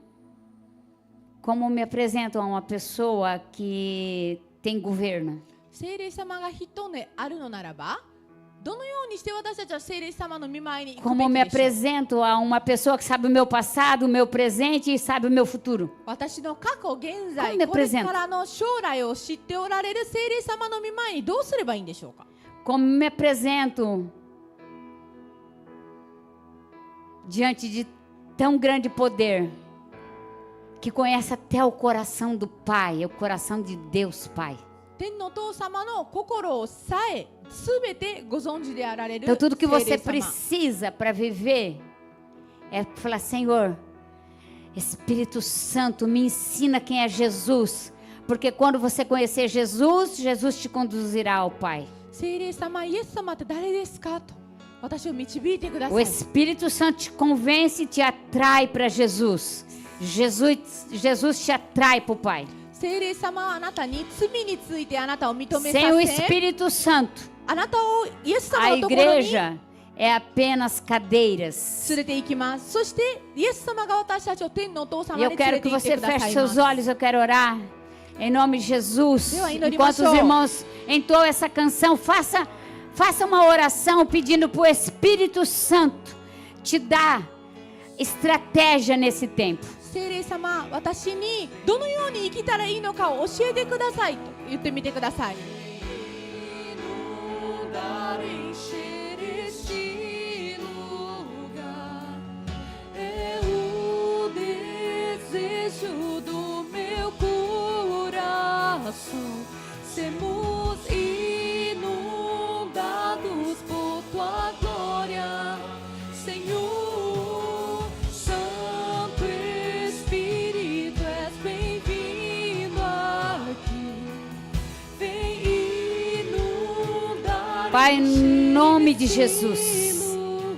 como me apresentam a uma pessoa que tem governo? 聖霊様が人であるのならば、どのようにして私たちは聖霊様の御前に行くべ Como き me でしょう。 apresento a uma pessoa que sabe o meu passado, o meu presente e sabe o meu futuro? 私の過去、現在、 Como me これ apresento? からの将来を知っておられる聖霊様の御前にどうすればいいんでしょうか。 Como me apresento diante de tão grande poder que conhece até o coração do Pai, o coração de Deus Pai. 天のお父様の心をさえ全てご存知であられる Então tudo que 聖 você 霊様。 precisa para viver é falar: Senhor, Espírito Santo, me ensina quem é Jesus, porque quando você conhecer Jesus, Jesus te conduzirá ao Pai. 聖霊様、イエス様って誰ですかと私を導いてくださ O い。 Espírito Santo te convence e te atrai para Jesus. Jesus te atrai para o Pai. 聖霊様はあなたに罪についてあなたを認めさ Sem o せ、 Espírito Santo, あなたをイエス a 様のところに igreja é apenas cadeiras. 連れて行きます。そしてイエス様が私たちを天のお父様 E に eu 連 quero れて que 行って você くだ feche さいま seus す。 olhos, eu quero orar. Em nome de Jesus. Eu ainda Enquanto os animação. irmãos entoam essa canção, faça uma oração pedindo para o Espírito Santo te dar estratégia nesse tempo. 聖霊様、私にどのように生きたらいいのかを教えてくださいと言ってみてください。 Sermos inundados por tua glória, Senhor. Santo Espírito, és bem-vindo aqui. Vem inundar. Pai, em nome de Jesus,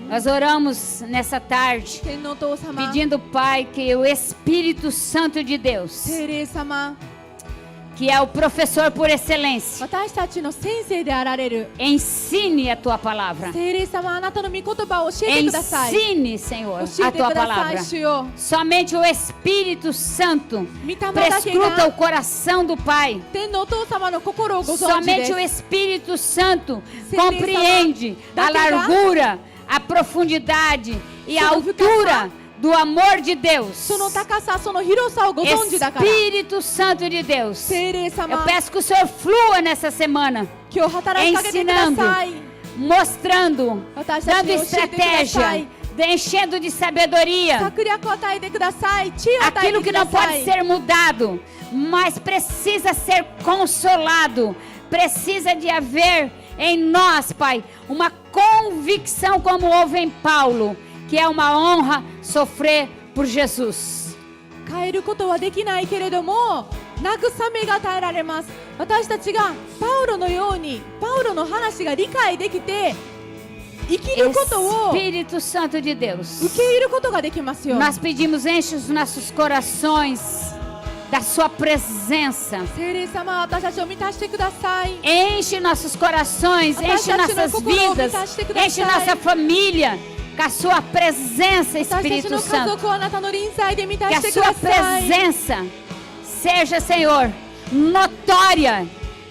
nós oramos nessa tarde 天のお父様、 pedindo, Pai, que o Espírito Santo de Deus, 聖霊様、 que é o professor por excelência, 私たちの先生であられる ensine a tua palavra. 聖霊様、あなたの御言葉を教えてください。 Ensine, Senhor, 教え a て tua くださ palavra. い、主よ。 Somente o Espírito Santo 御霊だけ prescruta o が coração do Pai. 天のお父様の心をご存知で Somente o す。 Espírito Santo Sim, compreende a Daquela- largura, a profundidade e a Sono altura do amor de Deus. その高さ、その広さをご存知だから。 Espírito Santo de Deus, 聖霊 eu 様、 peço que o Senhor flua nessa semana, 今日働きかけてください。 mostrando, 私たち dando に教えてください。 estratégia, enchendo de sabedoria 策略を与えてください。知恵を与え aquilo て que く não ださ pode い。 ser mudado, mas precisa ser consolado, precisa de haver em nós, Pai, uma convicção como houve em Paulo, que é uma honra sofrer por Jesus. 変えることはできないけれども、慰めが与えられます。私たちがパウロのように、パウロの話が理解できて、生きることを受 Espírito Santo de Deus, け入れることができますよ。 nós pedimos, enche os nossos corações da sua presença. 聖霊様、私たちを満たしてください。 Enche nossos corações, enche nossas vidas, enche nossa família com a sua presença, 私たち Espírito の家 Santo. 族をあなたの臨在で満た Que し a てく sua ださい。 presença seja, Senhor, notória,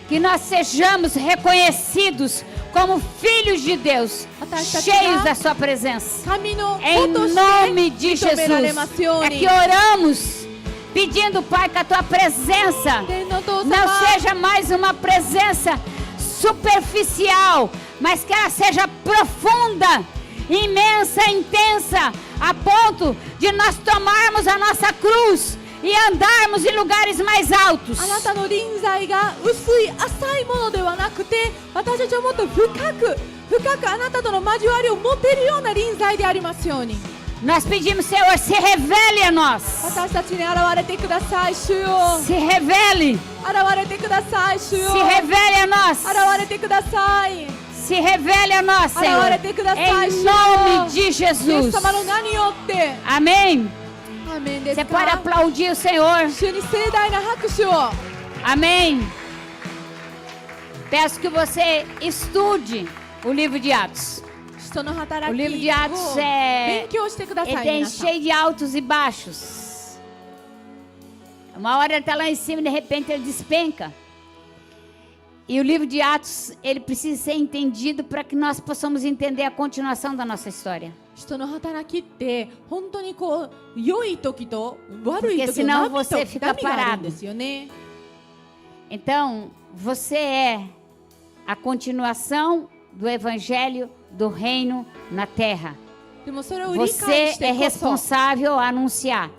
que nós sejamos reconhecidos como filhos de Deus, cheios da sua presença. 神の子 Em とし nome de て認められますよ Jesus, う é に que。oramos, pedindo, Pai, que a tua presença 天のお父 não 様、 seja mais uma presença superficial, mas que ela seja profunda, imensa, intensa, a ponto de nós tomarmos a nossa cruz e andarmos em lugares mais altos. あなたの臨在が薄い浅いものではなくて、私たちはもっと深く深くあなたとの交わりを持てるような臨在でありますように。 Nós pedimos, Senhor, se revele a nós. 私たちに現れてください、主よ。 Se revele. 現れてください、主よ。 Se revele a nós. 現れてください。 Se revele a nós, Senhor. Em nome de イエス Jesus. 様の名によって。 Amém. アーメンです Você pode か。 aplaudir o Senhor. 主に盛大な拍手を。 Amém. Peço que você estude o livro de Atos. 人の働 O き livro de Atos を é 勉強してくださ ele い。 tem 皆さん cheio de altos e baixos. Uma hora ele está lá em cima e de repente ele despenca. E o livro de Atos, ele precisa ser entendido para que nós possamos entender a continuação da nossa história. 人の働きって本当にこう良い時と悪い Porque 時 senão の波と você fica 波があるん parado. ですよね。 Então, você é a continuação do evangelho do reino na terra. でもそれを理解 Você し é てこそ responsável a anunciar.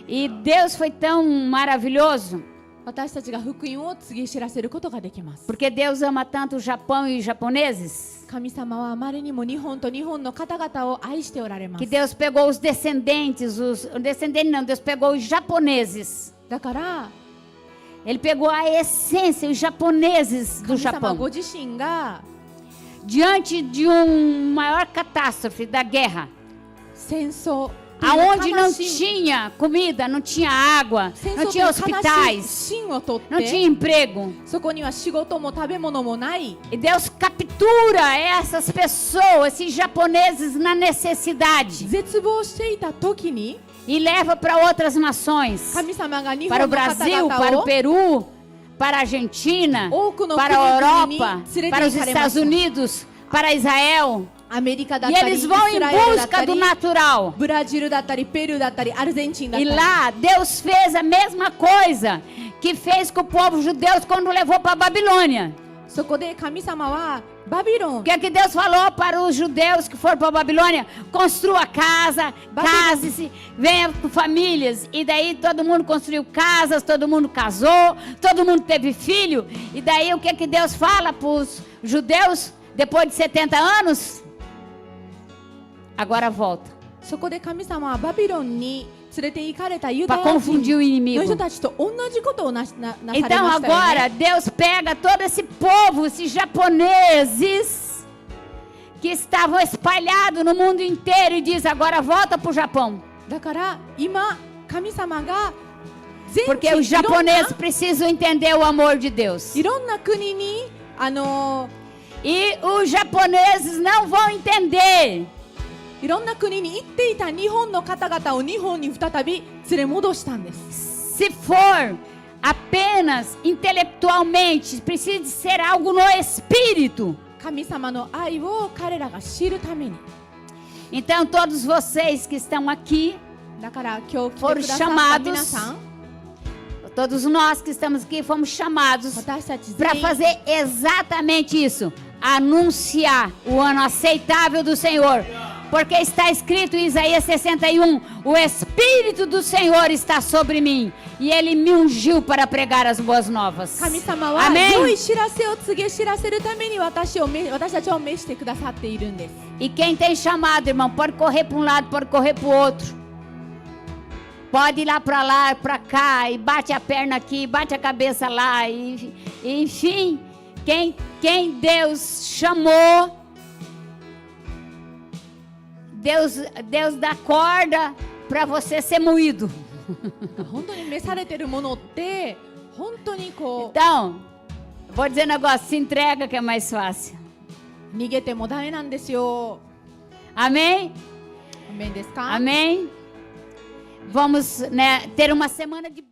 E Deus foi tão maravilhoso, 私たちが福音を告げ知らせることができます。 porque Deus ama tanto o Japão e os japoneses, 神様はあまりにも日本と日本の方々を愛しておられま que す。 Deus pegou os descendentes, Deus pegou os japoneses. だから Ele pegou a essência, os japoneses do 神様 Japão. ご自身が Diante de maior catástrofe da guerra, 戦争 aonde não 悲しい tinha comida, não tinha água, 戦 não 争という tinha 悲しい hospitais, 芯を取っ não tinha て emprego. そこには仕事も食べ物もない。 E Deus captura essas pessoas, esses japoneses na necessidade 絶望していた時に e leva para outras nações, 神様が日 para 本 o の方 Brasil, para 々 o を Peru, para a Argentina, 多くの para 国々 a に Europa, 連れ para て os 行かれま Estados した。 Unidos, para Israel. アメリカだっ E たり、イ eles ス vão em ラエルだっ busca た do り、 natural. ブラジルだったり、ペルーだったり、アルゼンチンだっ E たり。 lá Deus fez a mesma coisa que fez com o povo judeu quando levou para a Babilônia. そこで神様はバビロン O que é que Deus falou para os judeus que foram para a Babilônia? Construa casa, case-se, venha com famílias. E daí todo mundo construiu casas, todo mundo casou, todo mundo teve filho. E daí o que é que Deus fala para os judeus depois de 70 anos? Agora volta. そこで神様はバビロンに連れて行かれたユダ Para ヤ confundir o 人 inimigo. の人たちと同じことをなされま Então したよ agora ね。 Deus pega todo esse povo, esses japoneses que estavam espalhados no mundo inteiro e diz: agora volta para o Japão. だから今神様が全 Porque 地 os japoneses precisam entender o amor de Deus. いろんな国にE os japoneses não vão entender いろんな国に行っていた日本の方々を日本に再び連れ戻したんです。 se for apenas intelectualmente, precisa de ser algo no espírito. 神様の愛を彼らが知るために。 Então todos vocês que estão aqui, だから今日来て foram くださった皆 chamados, さん、 todos nós que estamos aqui fomos chamados 私たち para 全員 fazer exatamente isso, anunciar o ano aceitável do Senhor. Porque está escrito em Isaías 61, o Espírito do Senhor está sobre mim e Ele me ungiu para pregar as boas novas. 神様は Amém? 良い知らせを告げ知らせるために私たちを召してくださっているんです。 E quem tem chamado, irmão, pode correr para um lado, pode correr para o outro. Pode ir lá, para cá, e bate a perna aqui, bate a cabeça lá. E enfim, quem Deus chamou, Deus dá corda para você ser moído. 本当に召されているものって本当にこ Então, vou dizer um negócio, se entrega que é mais fácil. う逃げてもダメなんですよ。 Amém? アメンですか？ Amém? Vamos, né, ter uma semana de